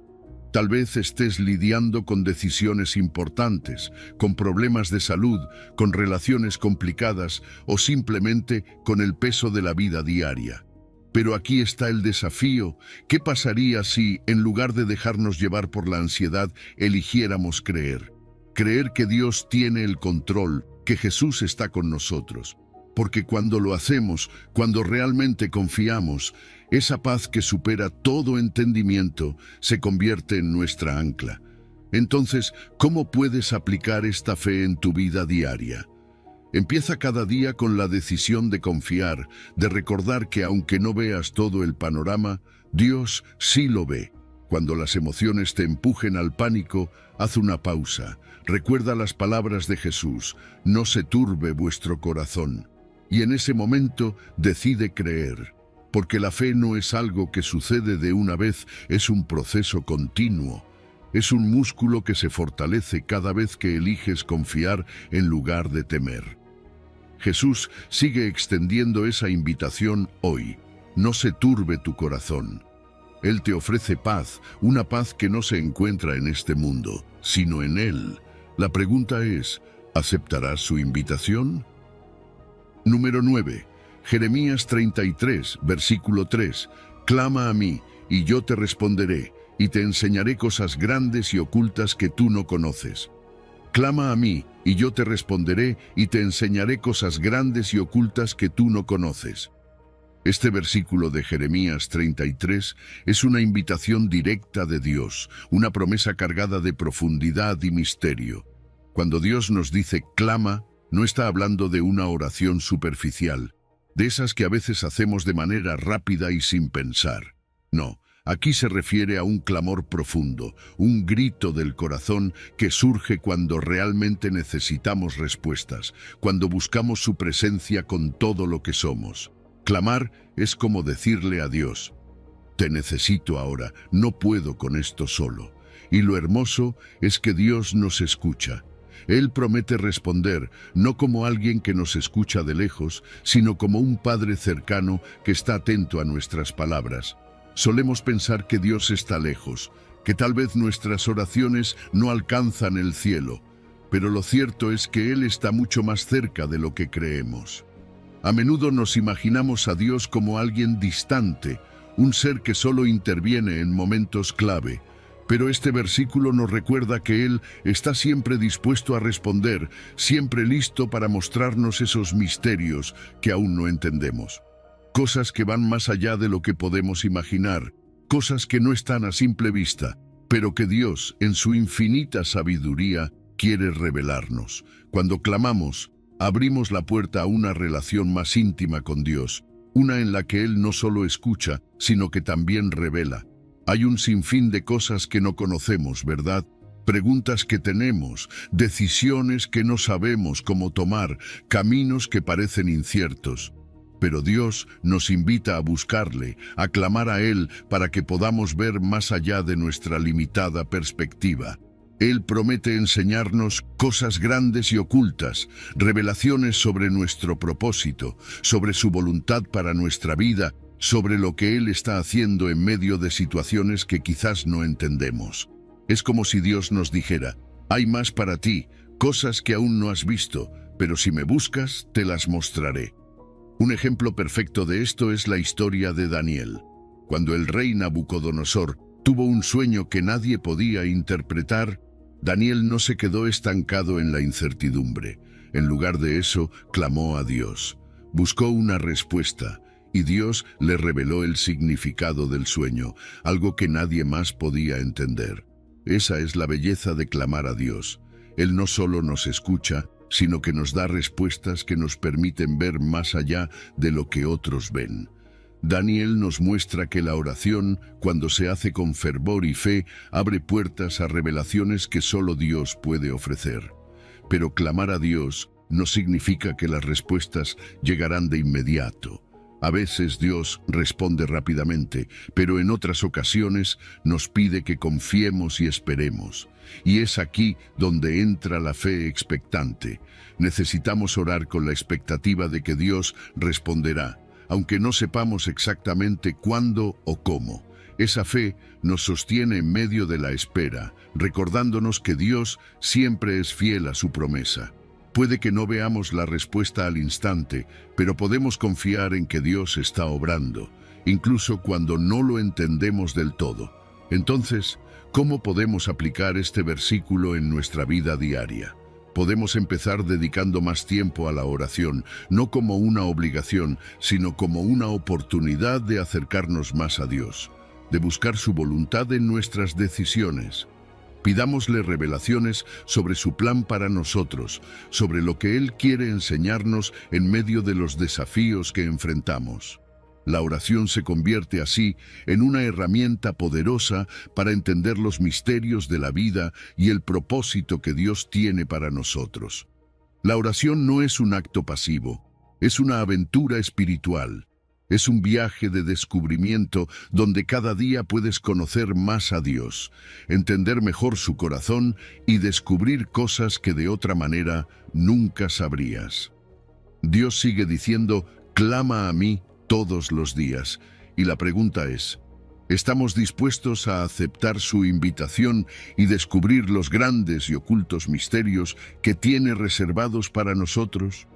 Tal vez estés lidiando con decisiones importantes, con problemas de salud, con relaciones complicadas o simplemente con el peso de la vida diaria. Pero aquí está el desafío. ¿Qué pasaría si, en lugar de dejarnos llevar por la ansiedad, eligiéramos creer? creer que Dios tiene el control, que Jesús está con nosotros. Porque cuando lo hacemos, cuando realmente confiamos, esa paz que supera todo entendimiento se convierte en nuestra ancla. Entonces, ¿cómo puedes aplicar esta fe en tu vida diaria? Empieza cada día con la decisión de confiar, de recordar que aunque no veas todo el panorama, Dios sí lo ve. Cuando las emociones te empujen al pánico, haz una pausa. Recuerda las palabras de Jesús: no se turbe vuestro corazón. Y en ese momento decide creer, porque la fe no es algo que sucede de una vez, es un proceso continuo. Es un músculo que se fortalece cada vez que eliges confiar en lugar de temer. Jesús sigue extendiendo esa invitación hoy. No se turbe tu corazón. Él te ofrece paz, una paz que no se encuentra en este mundo, sino en Él. La pregunta es, ¿aceptarás su invitación? Número 9. Jeremías 33, versículo 3. Clama a mí, y yo te responderé, y te enseñaré cosas grandes y ocultas que tú no conoces. Clama a mí, y yo te responderé, y te enseñaré cosas grandes y ocultas que tú no conoces. Este versículo de Jeremías 33 es una invitación directa de Dios, una promesa cargada de profundidad y misterio. Cuando Dios nos dice clama, no está hablando de una oración superficial, de esas que a veces hacemos de manera rápida y sin pensar. No, aquí se refiere a un clamor profundo, un grito del corazón que surge cuando realmente necesitamos respuestas, cuando buscamos su presencia con todo lo que somos. Clamar es como decirle a Dios: te necesito ahora, no puedo con esto solo. Y lo hermoso es que Dios nos escucha. Él promete responder, no como alguien que nos escucha de lejos, sino como un Padre cercano que está atento a nuestras palabras. Solemos pensar que Dios está lejos, que tal vez nuestras oraciones no alcanzan el cielo, pero lo cierto es que Él está mucho más cerca de lo que creemos. A menudo nos imaginamos a Dios como alguien distante, un ser que solo interviene en momentos clave. Pero este versículo nos recuerda que Él está siempre dispuesto a responder, siempre listo para mostrarnos esos misterios que aún no entendemos. Cosas que van más allá de lo que podemos imaginar, cosas que no están a simple vista, pero que Dios, en su infinita sabiduría, quiere revelarnos. Cuando clamamos, abrimos la puerta a una relación más íntima con Dios, una en la que Él no solo escucha, sino que también revela. Hay un sinfín de cosas que no conocemos, ¿verdad? Preguntas que tenemos, decisiones que no sabemos cómo tomar, caminos que parecen inciertos. Pero Dios nos invita a buscarle, a clamar a Él para que podamos ver más allá de nuestra limitada perspectiva. Él promete enseñarnos cosas grandes y ocultas, revelaciones sobre nuestro propósito, sobre su voluntad para nuestra vida, sobre lo que Él está haciendo en medio de situaciones que quizás no entendemos. Es como si Dios nos dijera: hay más para ti, cosas que aún no has visto, pero si me buscas, te las mostraré. Un ejemplo perfecto de esto es la historia de Daniel. Cuando el rey Nabucodonosor tuvo un sueño que nadie podía interpretar, Daniel no se quedó estancado en la incertidumbre. En lugar de eso, clamó a Dios. Buscó una respuesta, y Dios le reveló el significado del sueño, algo que nadie más podía entender. Esa es la belleza de clamar a Dios. Él no solo nos escucha, sino que nos da respuestas que nos permiten ver más allá de lo que otros ven. Daniel nos muestra que la oración, cuando se hace con fervor y fe, abre puertas a revelaciones que solo Dios puede ofrecer. Pero clamar a Dios no significa que las respuestas llegarán de inmediato. A veces Dios responde rápidamente, pero en otras ocasiones nos pide que confiemos y esperemos. Y es aquí donde entra la fe expectante. Necesitamos orar con la expectativa de que Dios responderá, aunque no sepamos exactamente cuándo o cómo. Esa fe nos sostiene en medio de la espera, recordándonos que Dios siempre es fiel a su promesa. Puede que no veamos la respuesta al instante, pero podemos confiar en que Dios está obrando, incluso cuando no lo entendemos del todo. Entonces, ¿cómo podemos aplicar este versículo en nuestra vida diaria? Podemos empezar dedicando más tiempo a la oración, no como una obligación, sino como una oportunidad de acercarnos más a Dios, de buscar su voluntad en nuestras decisiones. Pidámosle revelaciones sobre su plan para nosotros, sobre lo que Él quiere enseñarnos en medio de los desafíos que enfrentamos. La oración se convierte así en una herramienta poderosa para entender los misterios de la vida y el propósito que Dios tiene para nosotros. La oración no es un acto pasivo, es una aventura espiritual. Es un viaje de descubrimiento donde cada día puedes conocer más a Dios, entender mejor su corazón y descubrir cosas que de otra manera nunca sabrías. Dios sigue diciendo, clama a mí todos los días. Y la pregunta es, ¿estamos dispuestos a aceptar su invitación y descubrir los grandes y ocultos misterios que tiene reservados para nosotros?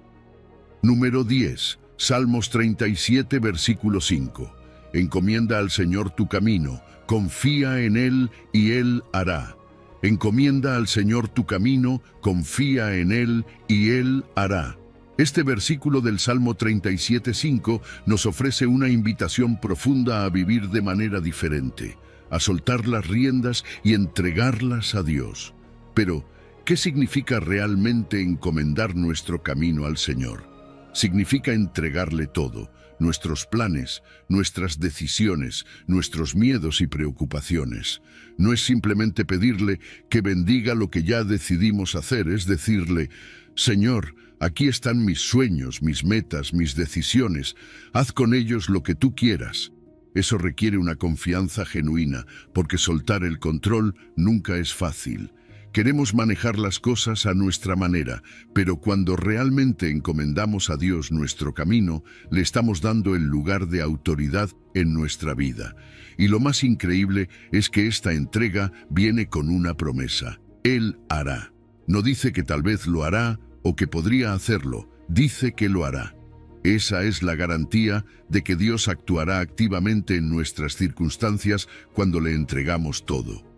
Número 10. Salmos 37, versículo 5. Encomienda al Señor tu camino, confía en Él y Él hará. Encomienda al Señor tu camino, confía en Él y Él hará. Este versículo del Salmo 37:5 nos ofrece una invitación profunda a vivir de manera diferente, a soltar las riendas y entregarlas a Dios. Pero, ¿qué significa realmente encomendar nuestro camino al Señor? Significa entregarle todo, nuestros planes, nuestras decisiones, nuestros miedos y preocupaciones. No es simplemente pedirle que bendiga lo que ya decidimos hacer, es decirle, Señor, aquí están mis sueños, mis metas, mis decisiones. Haz con ellos lo que tú quieras. Eso requiere una confianza genuina, porque soltar el control nunca es fácil. Queremos manejar las cosas a nuestra manera, pero cuando realmente encomendamos a Dios nuestro camino, le estamos dando el lugar de autoridad en nuestra vida. Y lo más increíble es que esta entrega viene con una promesa. Él hará. No dice que tal vez lo hará o que podría hacerlo, dice que lo hará. Esa es la garantía de que Dios actuará activamente en nuestras circunstancias cuando le entregamos todo.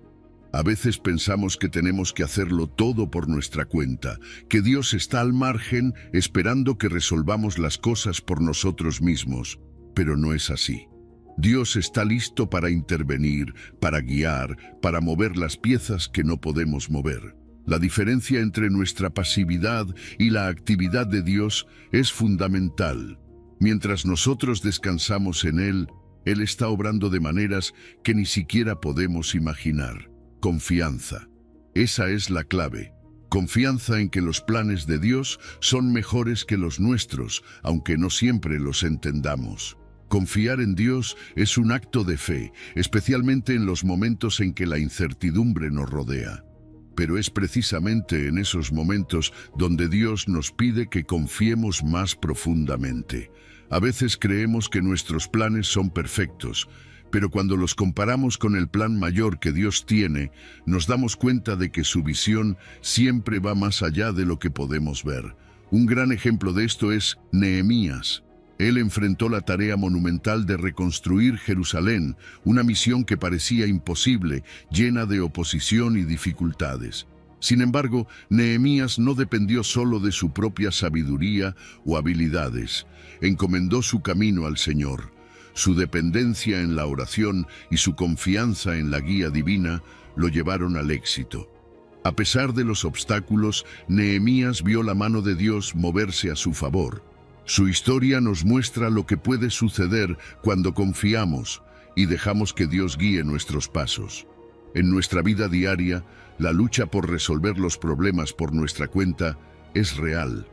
A veces pensamos que tenemos que hacerlo todo por nuestra cuenta, que Dios está al margen esperando que resolvamos las cosas por nosotros mismos, pero no es así. Dios está listo para intervenir, para guiar, para mover las piezas que no podemos mover. La diferencia entre nuestra pasividad y la actividad de Dios es fundamental. Mientras nosotros descansamos en Él, Él está obrando de maneras que ni siquiera podemos imaginar. Confianza. Esa es la clave. Confianza en que los planes de Dios son mejores que los nuestros, aunque no siempre los entendamos. Confiar en Dios es un acto de fe, especialmente en los momentos en que la incertidumbre nos rodea. Pero es precisamente en esos momentos donde Dios nos pide que confiemos más profundamente. A veces creemos que nuestros planes son perfectos, pero cuando los comparamos con el plan mayor que Dios tiene, nos damos cuenta de que su visión siempre va más allá de lo que podemos ver. Un gran ejemplo de esto es Nehemías. Él enfrentó la tarea monumental de reconstruir Jerusalén, una misión que parecía imposible, llena de oposición y dificultades. Sin embargo, Nehemías no dependió solo de su propia sabiduría o habilidades. Encomendó su camino al Señor. Su dependencia en la oración y su confianza en la guía divina lo llevaron al éxito. A pesar de los obstáculos, Nehemías vio la mano de Dios moverse a su favor. Su historia nos muestra lo que puede suceder cuando confiamos y dejamos que Dios guíe nuestros pasos. En nuestra vida diaria, la lucha por resolver los problemas por nuestra cuenta es real.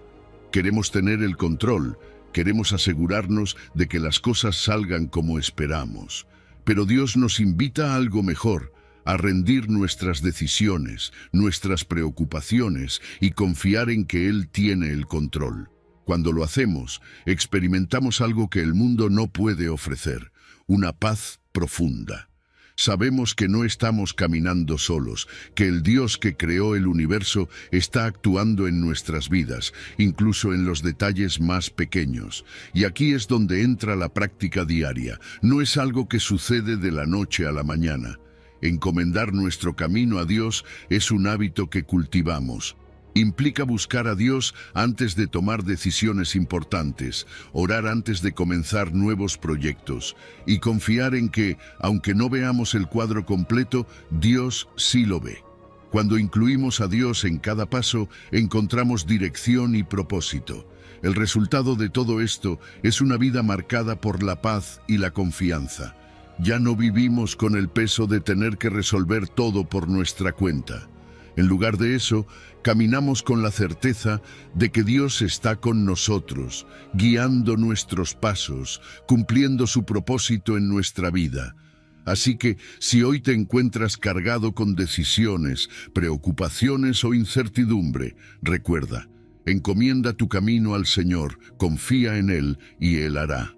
Queremos tener el control, queremos asegurarnos de que las cosas salgan como esperamos. Pero Dios nos invita a algo mejor, a rendir nuestras decisiones, nuestras preocupaciones y confiar en que Él tiene el control. Cuando lo hacemos, experimentamos algo que el mundo no puede ofrecer, una paz profunda. Sabemos que no estamos caminando solos, que el Dios que creó el universo está actuando en nuestras vidas, incluso en los detalles más pequeños. Y aquí es donde entra la práctica diaria. No es algo que sucede de la noche a la mañana. Encomendar nuestro camino a Dios es un hábito que cultivamos. Implica buscar a Dios antes de tomar decisiones importantes, orar antes de comenzar nuevos proyectos y confiar en que, aunque no veamos el cuadro completo, Dios sí lo ve. Cuando incluimos a Dios en cada paso, encontramos dirección y propósito. El resultado de todo esto es una vida marcada por la paz y la confianza. Ya no vivimos con el peso de tener que resolver todo por nuestra cuenta. En lugar de eso, caminamos con la certeza de que Dios está con nosotros, guiando nuestros pasos, cumpliendo su propósito en nuestra vida. Así que, si hoy te encuentras cargado con decisiones, preocupaciones o incertidumbre, recuerda, encomienda tu camino al Señor, confía en Él y Él hará.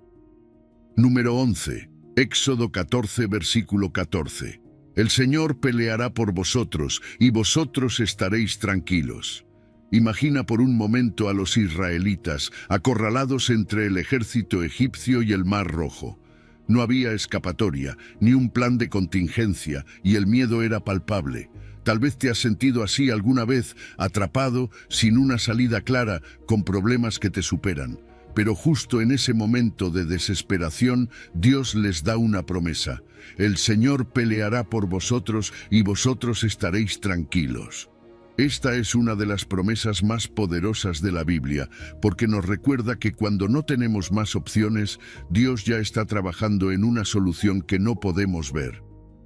Número 11. Éxodo 14, versículo 14. El Señor peleará por vosotros, y vosotros estaréis tranquilos. Imagina por un momento a los israelitas, acorralados entre el ejército egipcio y el Mar Rojo. No había escapatoria, ni un plan de contingencia, y el miedo era palpable. Tal vez te has sentido así alguna vez, atrapado, sin una salida clara, con problemas que te superan. Pero justo en ese momento de desesperación, Dios les da una promesa. El Señor peleará por vosotros y vosotros estaréis tranquilos. Esta es una de las promesas más poderosas de la Biblia, porque nos recuerda que cuando no tenemos más opciones, Dios ya está trabajando en una solución que no podemos ver.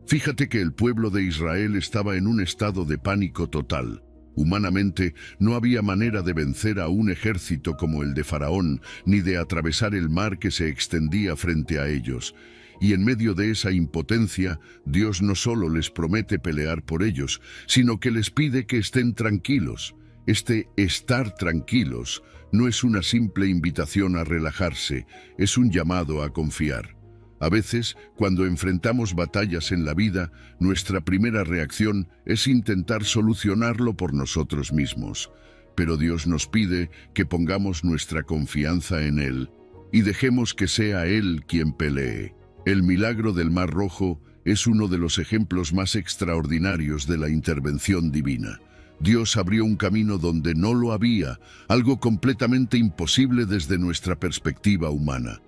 Fíjate que el pueblo de Israel estaba en un estado de pánico total. Humanamente, no había manera de vencer a un ejército como el de Faraón, ni de atravesar el mar que se extendía frente a ellos. Y en medio de esa impotencia, Dios no solo les promete pelear por ellos, sino que les pide que estén tranquilos. Este estar tranquilos no es una simple invitación a relajarse, es un llamado a confiar. A veces, cuando enfrentamos batallas en la vida, nuestra primera reacción es intentar solucionarlo por nosotros mismos. Pero Dios nos pide que pongamos nuestra confianza en Él y dejemos que sea Él quien pelee. El milagro del Mar Rojo es uno de los ejemplos más extraordinarios de la intervención divina. Dios abrió un camino donde no lo había, algo completamente imposible desde nuestra perspectiva humana.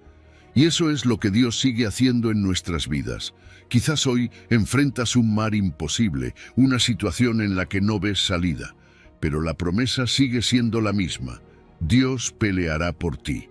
Y eso es lo que Dios sigue haciendo en nuestras vidas. Quizás hoy enfrentas un mar imposible, una situación en la que no ves salida, pero la promesa sigue siendo la misma. Dios peleará por ti.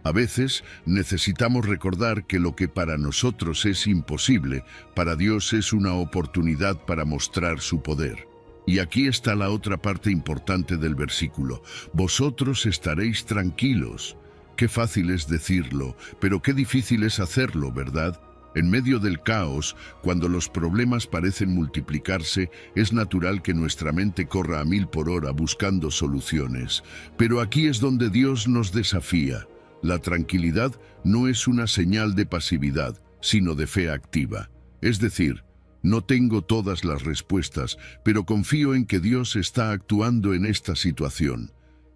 A veces necesitamos recordar que lo que para nosotros es imposible, para Dios es una oportunidad para mostrar su poder. Y aquí está la otra parte importante del versículo. Vosotros estaréis tranquilos. Qué fácil es decirlo, pero qué difícil es hacerlo, ¿verdad? En medio del caos, cuando los problemas parecen multiplicarse, es natural que nuestra mente corra a 1000 por hora buscando soluciones. Pero aquí es donde Dios nos desafía. La tranquilidad no es una señal de pasividad, sino de fe activa. Es decir, no tengo todas las respuestas, pero confío en que Dios está actuando en esta situación.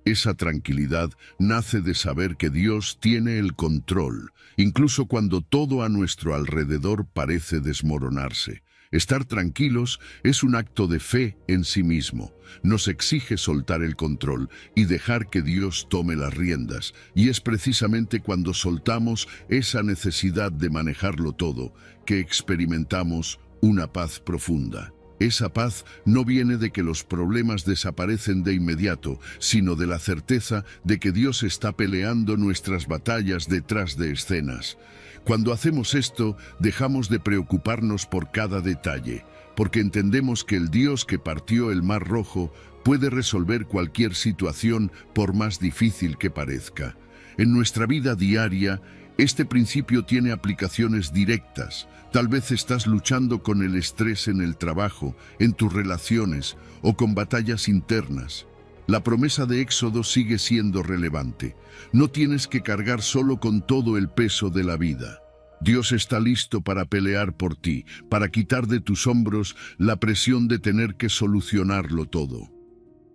Esa tranquilidad nace de saber que Dios tiene el control, incluso cuando todo a nuestro alrededor parece desmoronarse. Estar tranquilos es un acto de fe en sí mismo. Nos exige soltar el control y dejar que Dios tome las riendas. Y es precisamente cuando soltamos esa necesidad de manejarlo todo que experimentamos una paz profunda. Esa paz no viene de que los problemas desaparecen de inmediato, sino de la certeza de que Dios está peleando nuestras batallas detrás de escenas. Cuando hacemos esto, dejamos de preocuparnos por cada detalle, porque entendemos que el Dios que partió el Mar Rojo puede resolver cualquier situación por más difícil que parezca. En nuestra vida diaria, este principio tiene aplicaciones directas. Tal vez estás luchando con el estrés en el trabajo, en tus relaciones o con batallas internas. La promesa de Éxodo sigue siendo relevante. No tienes que cargar solo con todo el peso de la vida. Dios está listo para pelear por ti, para quitar de tus hombros la presión de tener que solucionarlo todo.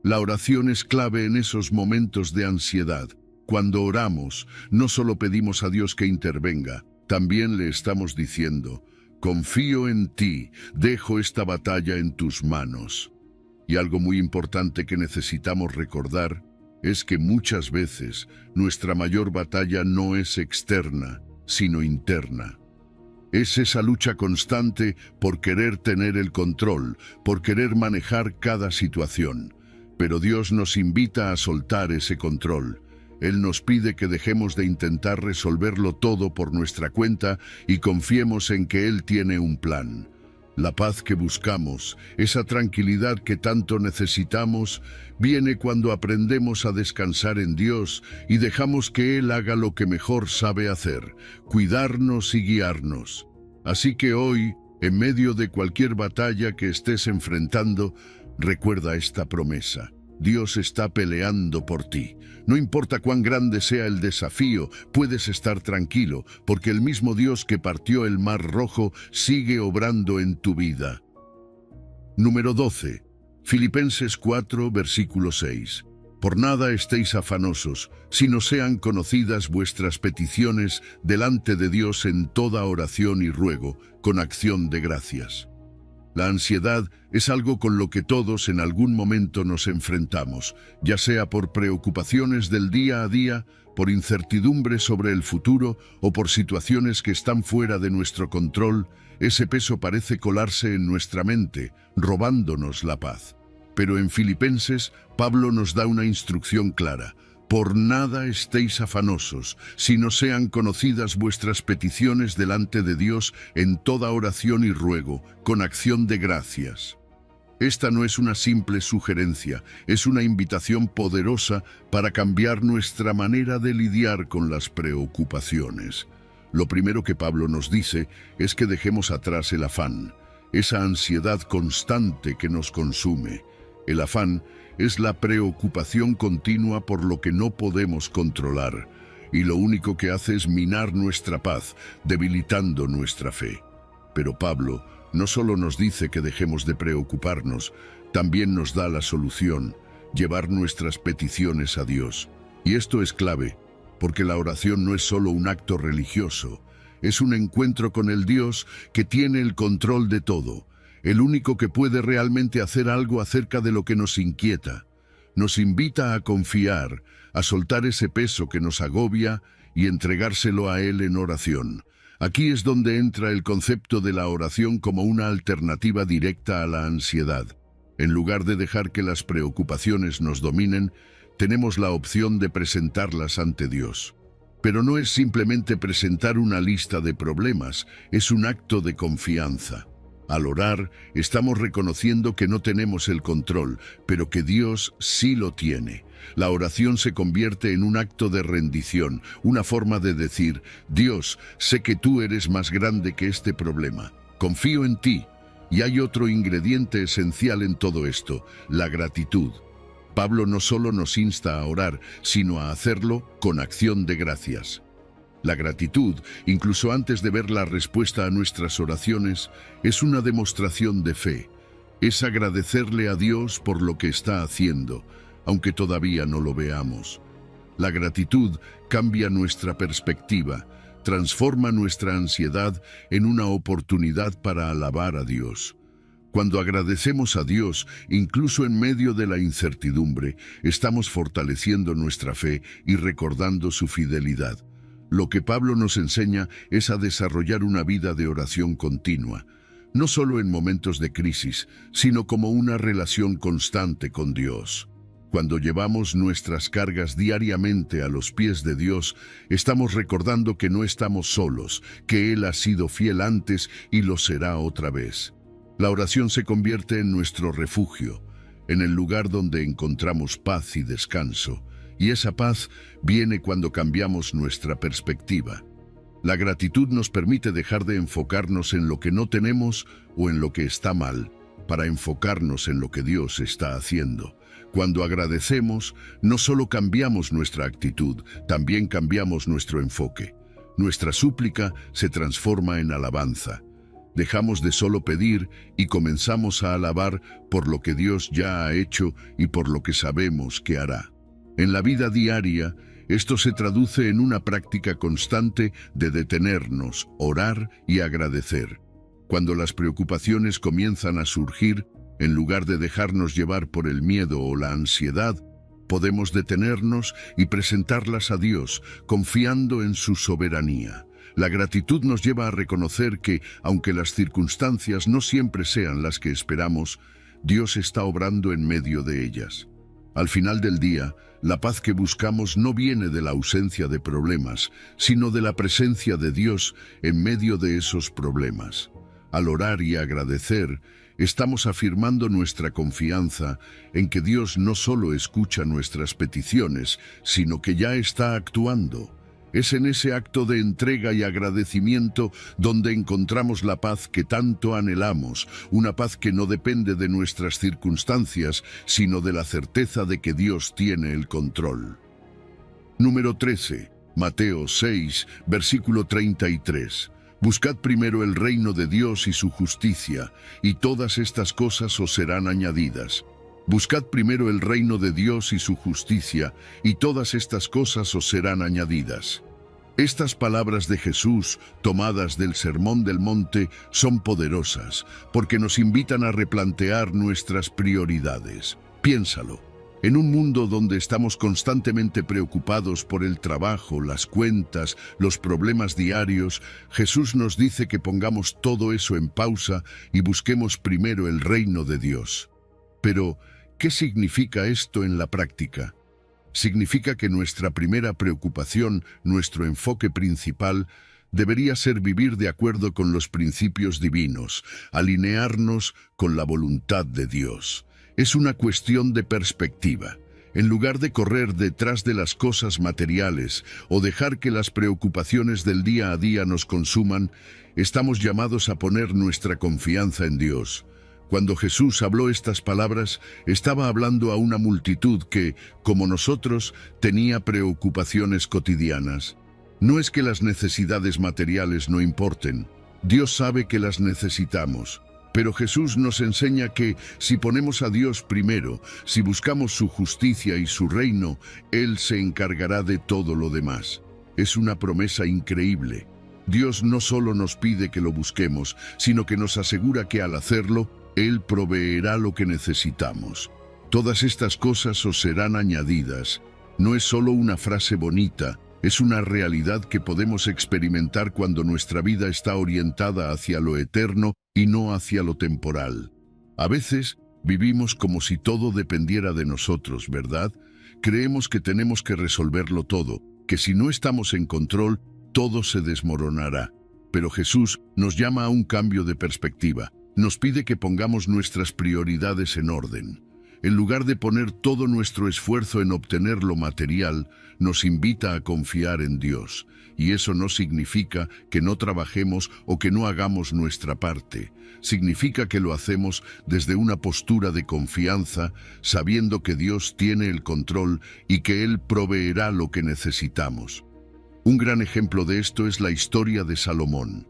La oración es clave en esos momentos de ansiedad. Cuando oramos, no solo pedimos a Dios que intervenga, también le estamos diciendo: Confío en ti, dejo esta batalla en tus manos. Y algo muy importante que necesitamos recordar es que muchas veces nuestra mayor batalla no es externa, sino interna. Es esa lucha constante por querer tener el control, por querer manejar cada situación. Pero Dios nos invita a soltar ese control. Él nos pide que dejemos de intentar resolverlo todo por nuestra cuenta y confiemos en que Él tiene un plan. La paz que buscamos, esa tranquilidad que tanto necesitamos, viene cuando aprendemos a descansar en Dios y dejamos que Él haga lo que mejor sabe hacer, cuidarnos y guiarnos. Así que hoy, en medio de cualquier batalla que estés enfrentando, recuerda esta promesa. Dios está peleando por ti. No importa cuán grande sea el desafío, puedes estar tranquilo, porque el mismo Dios que partió el Mar Rojo sigue obrando en tu vida. Número 12. Filipenses 4, versículo 6. Por nada estéis afanosos, sino sean conocidas vuestras peticiones delante de Dios en toda oración y ruego, con acción de gracias. La ansiedad es algo con lo que todos en algún momento nos enfrentamos, ya sea por preocupaciones del día a día, por incertidumbre sobre el futuro o por situaciones que están fuera de nuestro control. Ese peso parece colarse en nuestra mente, robándonos la paz. Pero en Filipenses, Pablo nos da una instrucción clara. Por nada estéis afanosos, sino sean conocidas vuestras peticiones delante de Dios en toda oración y ruego, con acción de gracias. Esta no es una simple sugerencia, es una invitación poderosa para cambiar nuestra manera de lidiar con las preocupaciones. Lo primero que Pablo nos dice es que dejemos atrás el afán, esa ansiedad constante que nos consume. El afán es la preocupación continua por lo que no podemos controlar, y lo único que hace es minar nuestra paz, debilitando nuestra fe. Pero Pablo no solo nos dice que dejemos de preocuparnos, también nos da la solución, llevar nuestras peticiones a Dios. Y esto es clave, porque la oración no es solo un acto religioso, es un encuentro con el Dios que tiene el control de todo, el único que puede realmente hacer algo acerca de lo que nos inquieta. Nos invita a confiar, a soltar ese peso que nos agobia y entregárselo a Él en oración. Aquí es donde entra el concepto de la oración como una alternativa directa a la ansiedad. En lugar de dejar que las preocupaciones nos dominen, tenemos la opción de presentarlas ante Dios. Pero no es simplemente presentar una lista de problemas, es un acto de confianza. Al orar, estamos reconociendo que no tenemos el control, pero que Dios sí lo tiene. La oración se convierte en un acto de rendición, una forma de decir, Dios, sé que tú eres más grande que este problema. Confío en ti. Y hay otro ingrediente esencial en todo esto, la gratitud. Pablo no solo nos insta a orar, sino a hacerlo con acción de gracias. La gratitud, incluso antes de ver la respuesta a nuestras oraciones, es una demostración de fe. Es agradecerle a Dios por lo que está haciendo, aunque todavía no lo veamos. La gratitud cambia nuestra perspectiva, transforma nuestra ansiedad en una oportunidad para alabar a Dios. Cuando agradecemos a Dios, incluso en medio de la incertidumbre, estamos fortaleciendo nuestra fe y recordando su fidelidad. Lo que Pablo nos enseña es a desarrollar una vida de oración continua, no solo en momentos de crisis, sino como una relación constante con Dios. Cuando llevamos nuestras cargas diariamente a los pies de Dios, estamos recordando que no estamos solos, que Él ha sido fiel antes y lo será otra vez. La oración se convierte en nuestro refugio, en el lugar donde encontramos paz y descanso. Y esa paz viene cuando cambiamos nuestra perspectiva. La gratitud nos permite dejar de enfocarnos en lo que no tenemos o en lo que está mal, para enfocarnos en lo que Dios está haciendo. Cuando agradecemos, no solo cambiamos nuestra actitud, también cambiamos nuestro enfoque. Nuestra súplica se transforma en alabanza. Dejamos de solo pedir y comenzamos a alabar por lo que Dios ya ha hecho y por lo que sabemos que hará. En la vida diaria, esto se traduce en una práctica constante de detenernos, orar y agradecer. Cuando las preocupaciones comienzan a surgir, en lugar de dejarnos llevar por el miedo o la ansiedad, podemos detenernos y presentarlas a Dios, confiando en su soberanía. La gratitud nos lleva a reconocer que, aunque las circunstancias no siempre sean las que esperamos, Dios está obrando en medio de ellas. Al final del día, la paz que buscamos no viene de la ausencia de problemas, sino de la presencia de Dios en medio de esos problemas. Al orar y agradecer, estamos afirmando nuestra confianza en que Dios no solo escucha nuestras peticiones, sino que ya está actuando. Es en ese acto de entrega y agradecimiento donde encontramos la paz que tanto anhelamos, una paz que no depende de nuestras circunstancias, sino de la certeza de que Dios tiene el control. Número 13. Mateo 6, versículo 33. Buscad primero el reino de Dios y su justicia, y todas estas cosas os serán añadidas. Buscad primero el reino de Dios y su justicia, y todas estas cosas os serán añadidas. Estas palabras de Jesús, tomadas del Sermón del Monte, son poderosas, porque nos invitan a replantear nuestras prioridades. Piénsalo. En un mundo donde estamos constantemente preocupados por el trabajo, las cuentas, los problemas diarios, Jesús nos dice que pongamos todo eso en pausa y busquemos primero el reino de Dios. Pero, ¿qué significa esto en la práctica? Significa que nuestra primera preocupación, nuestro enfoque principal, debería ser vivir de acuerdo con los principios divinos, alinearnos con la voluntad de Dios. Es una cuestión de perspectiva. En lugar de correr detrás de las cosas materiales o dejar que las preocupaciones del día a día nos consuman, estamos llamados a poner nuestra confianza en Dios. Cuando Jesús habló estas palabras, estaba hablando a una multitud que, como nosotros, tenía preocupaciones cotidianas. No es que las necesidades materiales no importen. Dios sabe que las necesitamos. Pero Jesús nos enseña que, si ponemos a Dios primero, si buscamos su justicia y su reino, Él se encargará de todo lo demás. Es una promesa increíble. Dios no solo nos pide que lo busquemos, sino que nos asegura que al hacerlo, Él proveerá lo que necesitamos. Todas estas cosas os serán añadidas. No es solo una frase bonita, es una realidad que podemos experimentar cuando nuestra vida está orientada hacia lo eterno y no hacia lo temporal. A veces vivimos como si todo dependiera de nosotros, ¿verdad? Creemos que tenemos que resolverlo todo, que si no estamos en control, todo se desmoronará. Pero Jesús nos llama a un cambio de perspectiva. Nos pide que pongamos nuestras prioridades en orden. En lugar de poner todo nuestro esfuerzo en obtener lo material, nos invita a confiar en Dios. Y eso no significa que no trabajemos o que no hagamos nuestra parte. Significa que lo hacemos desde una postura de confianza, sabiendo que Dios tiene el control y que Él proveerá lo que necesitamos. Un gran ejemplo de esto es la historia de Salomón.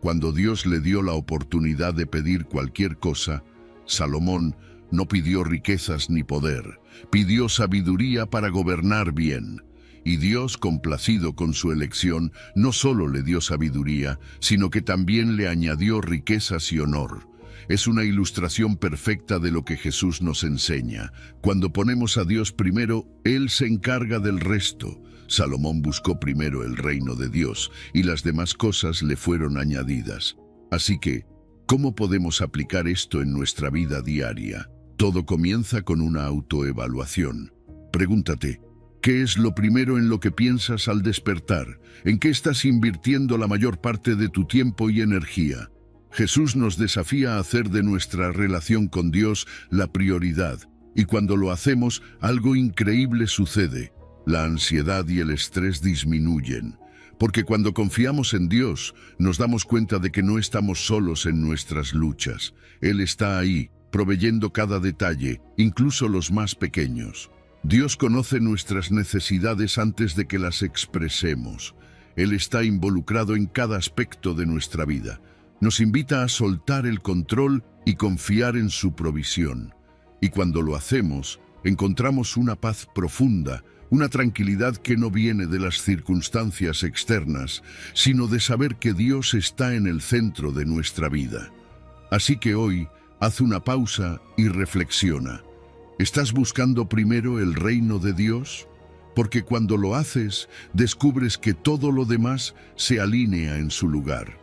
Cuando Dios le dio la oportunidad de pedir cualquier cosa, Salomón no pidió riquezas ni poder, pidió sabiduría para gobernar bien. Y Dios, complacido con su elección, no solo le dio sabiduría, sino que también le añadió riquezas y honor. Es una ilustración perfecta de lo que Jesús nos enseña. Cuando ponemos a Dios primero, Él se encarga del resto. Salomón buscó primero el reino de Dios, y las demás cosas le fueron añadidas. Así que, ¿cómo podemos aplicar esto en nuestra vida diaria? Todo comienza con una autoevaluación. Pregúntate, ¿qué es lo primero en lo que piensas al despertar? ¿En qué estás invirtiendo la mayor parte de tu tiempo y energía? Jesús nos desafía a hacer de nuestra relación con Dios la prioridad, y cuando lo hacemos, algo increíble sucede. La ansiedad y el estrés disminuyen, porque cuando confiamos en Dios, nos damos cuenta de que no estamos solos en nuestras luchas. Él está ahí, proveyendo cada detalle, incluso los más pequeños. Dios conoce nuestras necesidades antes de que las expresemos. Él está involucrado en cada aspecto de nuestra vida. Nos invita a soltar el control y confiar en su provisión. Y cuando lo hacemos, encontramos una paz profunda, una tranquilidad que no viene de las circunstancias externas, sino de saber que Dios está en el centro de nuestra vida. Así que hoy, haz una pausa y reflexiona. ¿Estás buscando primero el reino de Dios? Porque cuando lo haces, descubres que todo lo demás se alinea en su lugar.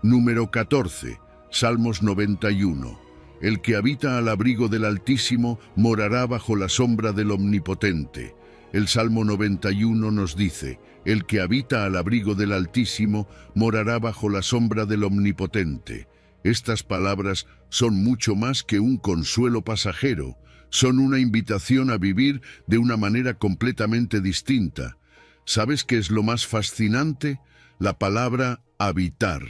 Número 14. Salmos 91. El que habita al abrigo del Altísimo morará bajo la sombra del Omnipotente. El Salmo 91 nos dice, el que habita al abrigo del Altísimo morará bajo la sombra del Omnipotente. Estas palabras son mucho más que un consuelo pasajero. Son una invitación a vivir de una manera completamente distinta. ¿Sabes qué es lo más fascinante? La palabra habitar.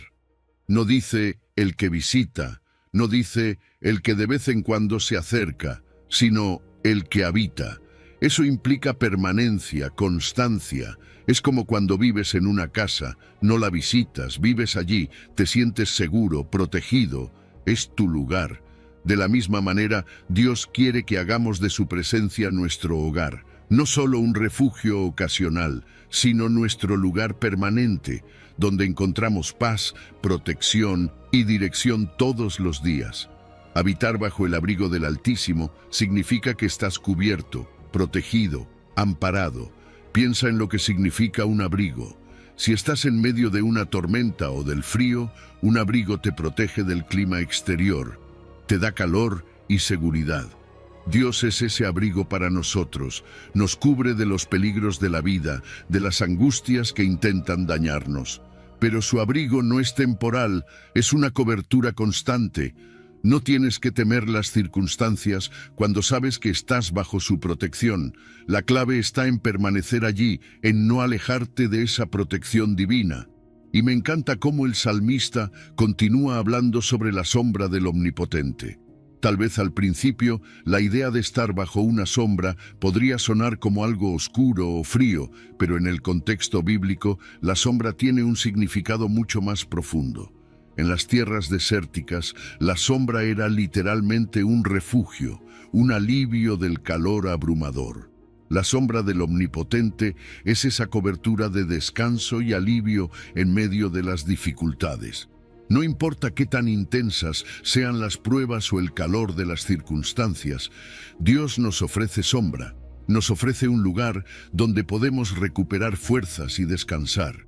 No dice el que visita, no dice el que de vez en cuando se acerca, sino el que habita. Eso implica permanencia, constancia. Es como cuando vives en una casa, no la visitas, vives allí, te sientes seguro, protegido, es tu lugar. De la misma manera, Dios quiere que hagamos de su presencia nuestro hogar, no solo un refugio ocasional, sino nuestro lugar permanente, donde encontramos paz, protección y dirección todos los días. Habitar bajo el abrigo del Altísimo significa que estás cubierto, protegido, amparado. Piensa en lo que significa un abrigo. Si estás en medio de una tormenta o del frío, un abrigo te protege del clima exterior, te da calor y seguridad. Dios es ese abrigo para nosotros, nos cubre de los peligros de la vida, de las angustias que intentan dañarnos. Pero su abrigo no es temporal, es una cobertura constante. No tienes que temer las circunstancias cuando sabes que estás bajo su protección. La clave está en permanecer allí, en no alejarte de esa protección divina. Y me encanta cómo el salmista continúa hablando sobre la sombra del Omnipotente. Tal vez al principio, la idea de estar bajo una sombra podría sonar como algo oscuro o frío, pero en el contexto bíblico, la sombra tiene un significado mucho más profundo. En las tierras desérticas, la sombra era literalmente un refugio, un alivio del calor abrumador. La sombra del Omnipotente es esa cobertura de descanso y alivio en medio de las dificultades. No importa qué tan intensas sean las pruebas o el calor de las circunstancias, Dios nos ofrece sombra, nos ofrece un lugar donde podemos recuperar fuerzas y descansar.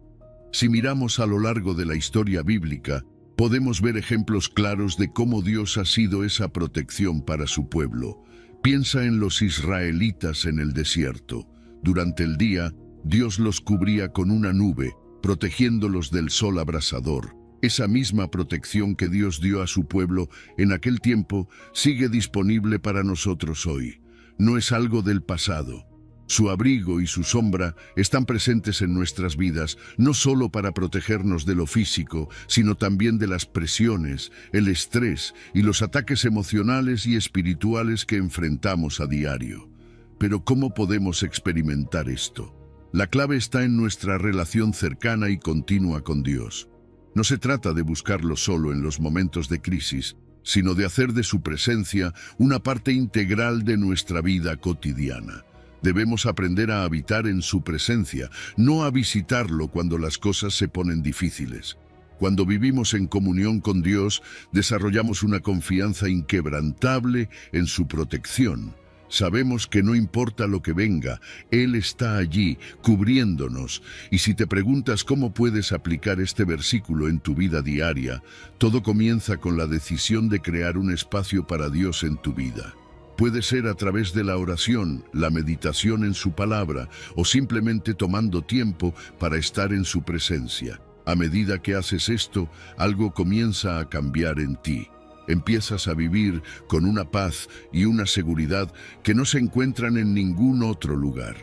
Si miramos a lo largo de la historia bíblica, podemos ver ejemplos claros de cómo Dios ha sido esa protección para su pueblo. Piensa en los israelitas en el desierto. Durante el día, Dios los cubría con una nube, protegiéndolos del sol abrasador. Esa misma protección que Dios dio a su pueblo en aquel tiempo sigue disponible para nosotros hoy. No es algo del pasado. Su abrigo y su sombra están presentes en nuestras vidas, no solo para protegernos de lo físico, sino también de las presiones, el estrés y los ataques emocionales y espirituales que enfrentamos a diario. Pero ¿cómo podemos experimentar esto? La clave está en nuestra relación cercana y continua con Dios. No se trata de buscarlo solo en los momentos de crisis, sino de hacer de su presencia una parte integral de nuestra vida cotidiana. Debemos aprender a habitar en su presencia, no a visitarlo cuando las cosas se ponen difíciles. Cuando vivimos en comunión con Dios, desarrollamos una confianza inquebrantable en su protección. Sabemos que no importa lo que venga, Él está allí, cubriéndonos. Y si te preguntas cómo puedes aplicar este versículo en tu vida diaria, todo comienza con la decisión de crear un espacio para Dios en tu vida. Puede ser a través de la oración, la meditación en su palabra, o simplemente tomando tiempo para estar en su presencia. A medida que haces esto, algo comienza a cambiar en ti. Empiezas a vivir con una paz y una seguridad que no se encuentran en ningún otro lugar.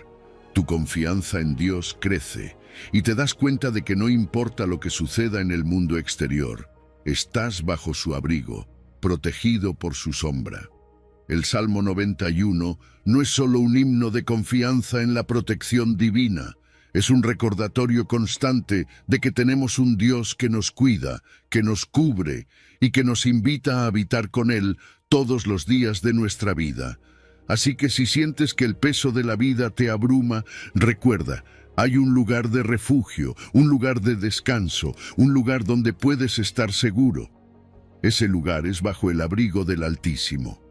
Tu confianza en Dios crece y te das cuenta de que no importa lo que suceda en el mundo exterior, estás bajo su abrigo, protegido por su sombra. El Salmo 91 no es solo un himno de confianza en la protección divina, es un recordatorio constante de que tenemos un Dios que nos cuida, que nos cubre y que nos invita a habitar con Él todos los días de nuestra vida. Así que si sientes que el peso de la vida te abruma, recuerda, hay un lugar de refugio, un lugar de descanso, un lugar donde puedes estar seguro. Ese lugar es bajo el abrigo del Altísimo.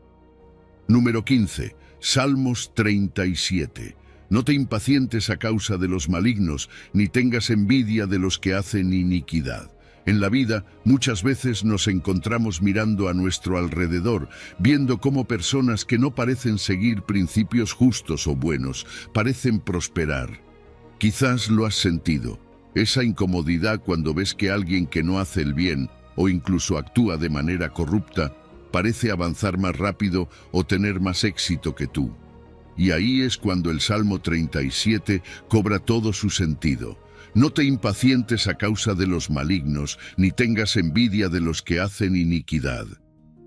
Número 15. Salmos 37. No te impacientes a causa de los malignos, ni tengas envidia de los que hacen iniquidad. En la vida, muchas veces nos encontramos mirando a nuestro alrededor, viendo cómo personas que no parecen seguir principios justos o buenos, parecen prosperar. Quizás lo has sentido, esa incomodidad cuando ves que alguien que no hace el bien, o incluso actúa de manera corrupta, parece avanzar más rápido o tener más éxito que tú. Y ahí es cuando el Salmo 37 cobra todo su sentido. No te impacientes a causa de los malignos, ni tengas envidia de los que hacen iniquidad.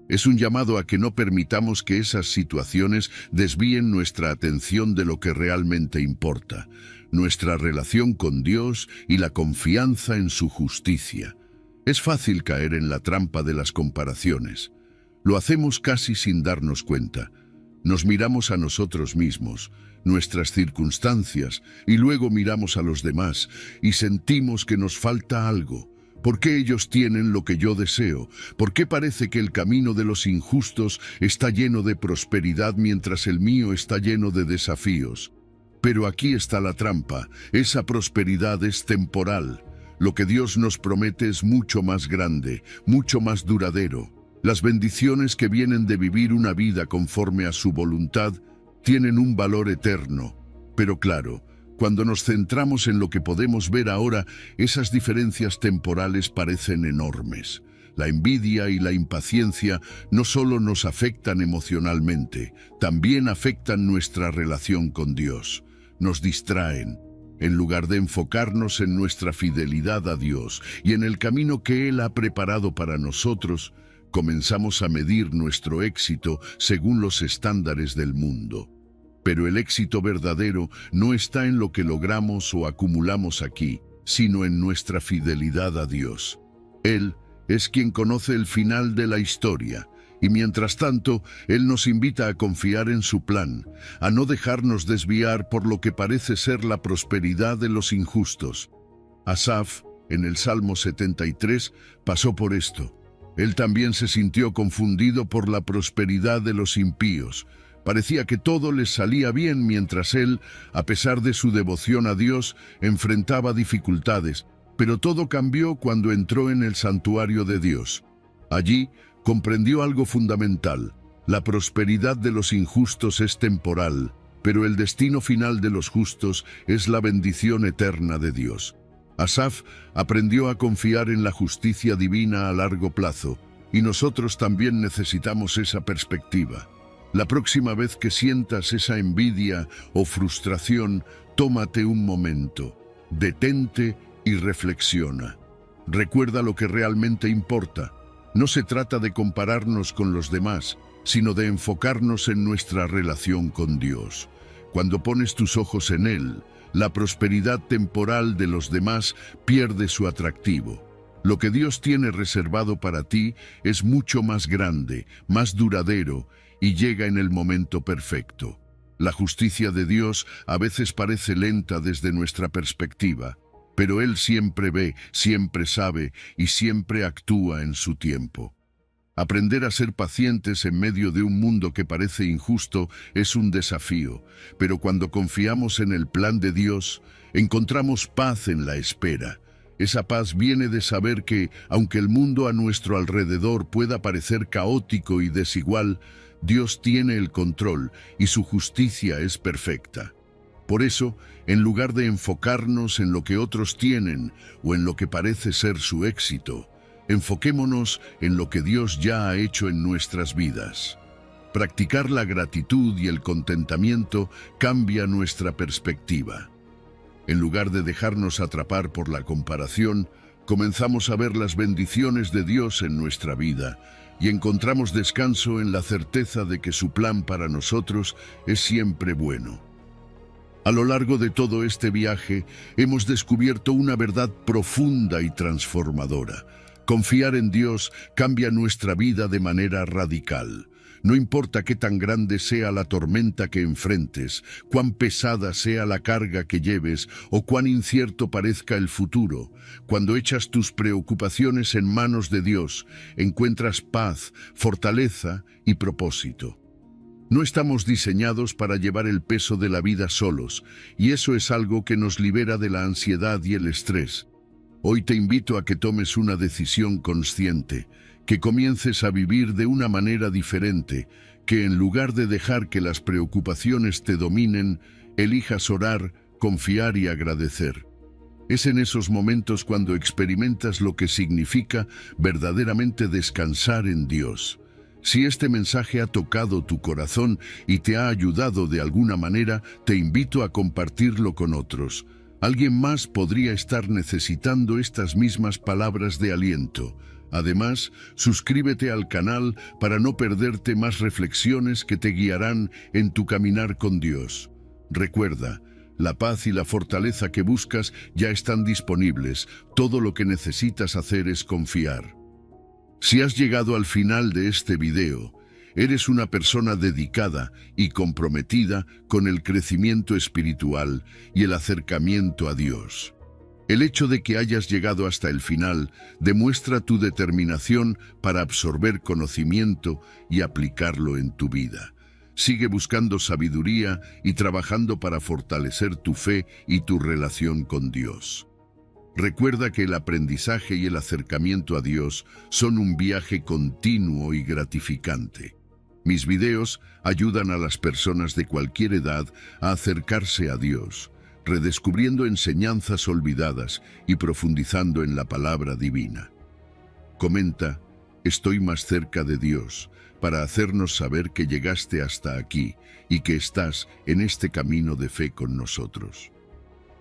Es un llamado a que no permitamos que esas situaciones desvíen nuestra atención de lo que realmente importa, nuestra relación con Dios y la confianza en su justicia. Es fácil caer en la trampa de las comparaciones. Lo hacemos casi sin darnos cuenta. Nos miramos a nosotros mismos, nuestras circunstancias, y luego miramos a los demás y sentimos que nos falta algo. ¿Por qué ellos tienen lo que yo deseo? ¿Por qué parece que el camino de los injustos está lleno de prosperidad mientras el mío está lleno de desafíos? Pero aquí está la trampa. Esa prosperidad es temporal. Lo que Dios nos promete es mucho más grande, mucho más duradero. Las bendiciones que vienen de vivir una vida conforme a su voluntad tienen un valor eterno. Pero claro, cuando nos centramos en lo que podemos ver ahora, esas diferencias temporales parecen enormes. La envidia y la impaciencia no solo nos afectan emocionalmente, también afectan nuestra relación con Dios. Nos distraen. En lugar de enfocarnos en nuestra fidelidad a Dios y en el camino que Él ha preparado para nosotros, comenzamos a medir nuestro éxito según los estándares del mundo. Pero el éxito verdadero no está en lo que logramos o acumulamos aquí, sino en nuestra fidelidad a Dios. Él es quien conoce el final de la historia, y mientras tanto, Él nos invita a confiar en su plan, a no dejarnos desviar por lo que parece ser la prosperidad de los injustos. Asaf, en el Salmo 73, pasó por esto. Él también se sintió confundido por la prosperidad de los impíos. Parecía que todo les salía bien mientras él, a pesar de su devoción a Dios, enfrentaba dificultades. Pero todo cambió cuando entró en el santuario de Dios. Allí comprendió algo fundamental. La prosperidad de los injustos es temporal, pero el destino final de los justos es la bendición eterna de Dios. Asaf aprendió a confiar en la justicia divina a largo plazo, y nosotros también necesitamos esa perspectiva. La próxima vez que sientas esa envidia o frustración, tómate un momento, detente y reflexiona. Recuerda lo que realmente importa. No se trata de compararnos con los demás, sino de enfocarnos en nuestra relación con Dios. Cuando pones tus ojos en Él, la prosperidad temporal de los demás pierde su atractivo. Lo que Dios tiene reservado para ti es mucho más grande, más duradero y llega en el momento perfecto. La justicia de Dios a veces parece lenta desde nuestra perspectiva, pero Él siempre ve, siempre sabe y siempre actúa en su tiempo. Aprender a ser pacientes en medio de un mundo que parece injusto es un desafío, pero cuando confiamos en el plan de Dios, encontramos paz en la espera. Esa paz viene de saber que, aunque el mundo a nuestro alrededor pueda parecer caótico y desigual, Dios tiene el control y su justicia es perfecta. Por eso, en lugar de enfocarnos en lo que otros tienen o en lo que parece ser su éxito, enfoquémonos en lo que Dios ya ha hecho en nuestras vidas. Practicar la gratitud y el contentamiento cambia nuestra perspectiva. En lugar de dejarnos atrapar por la comparación, comenzamos a ver las bendiciones de Dios en nuestra vida y encontramos descanso en la certeza de que su plan para nosotros es siempre bueno. A lo largo de todo este viaje, hemos descubierto una verdad profunda y transformadora. Confiar en Dios cambia nuestra vida de manera radical. No importa qué tan grande sea la tormenta que enfrentes, cuán pesada sea la carga que lleves o cuán incierto parezca el futuro, cuando echas tus preocupaciones en manos de Dios, encuentras paz, fortaleza y propósito. No estamos diseñados para llevar el peso de la vida solos, y eso es algo que nos libera de la ansiedad y el estrés. Hoy te invito a que tomes una decisión consciente, que comiences a vivir de una manera diferente, que en lugar de dejar que las preocupaciones te dominen, elijas orar, confiar y agradecer. Es en esos momentos cuando experimentas lo que significa verdaderamente descansar en Dios. Si este mensaje ha tocado tu corazón y te ha ayudado de alguna manera, te invito a compartirlo con otros. Alguien más podría estar necesitando estas mismas palabras de aliento. Además, suscríbete al canal para no perderte más reflexiones que te guiarán en tu caminar con Dios. Recuerda, la paz y la fortaleza que buscas ya están disponibles. Todo lo que necesitas hacer es confiar. Si has llegado al final de este video, eres una persona dedicada y comprometida con el crecimiento espiritual y el acercamiento a Dios. El hecho de que hayas llegado hasta el final demuestra tu determinación para absorber conocimiento y aplicarlo en tu vida. Sigue buscando sabiduría y trabajando para fortalecer tu fe y tu relación con Dios. Recuerda que el aprendizaje y el acercamiento a Dios son un viaje continuo y gratificante. Mis videos ayudan a las personas de cualquier edad a acercarse a Dios, redescubriendo enseñanzas olvidadas y profundizando en la palabra divina. Comenta, estoy más cerca de Dios, para hacernos saber que llegaste hasta aquí y que estás en este camino de fe con nosotros.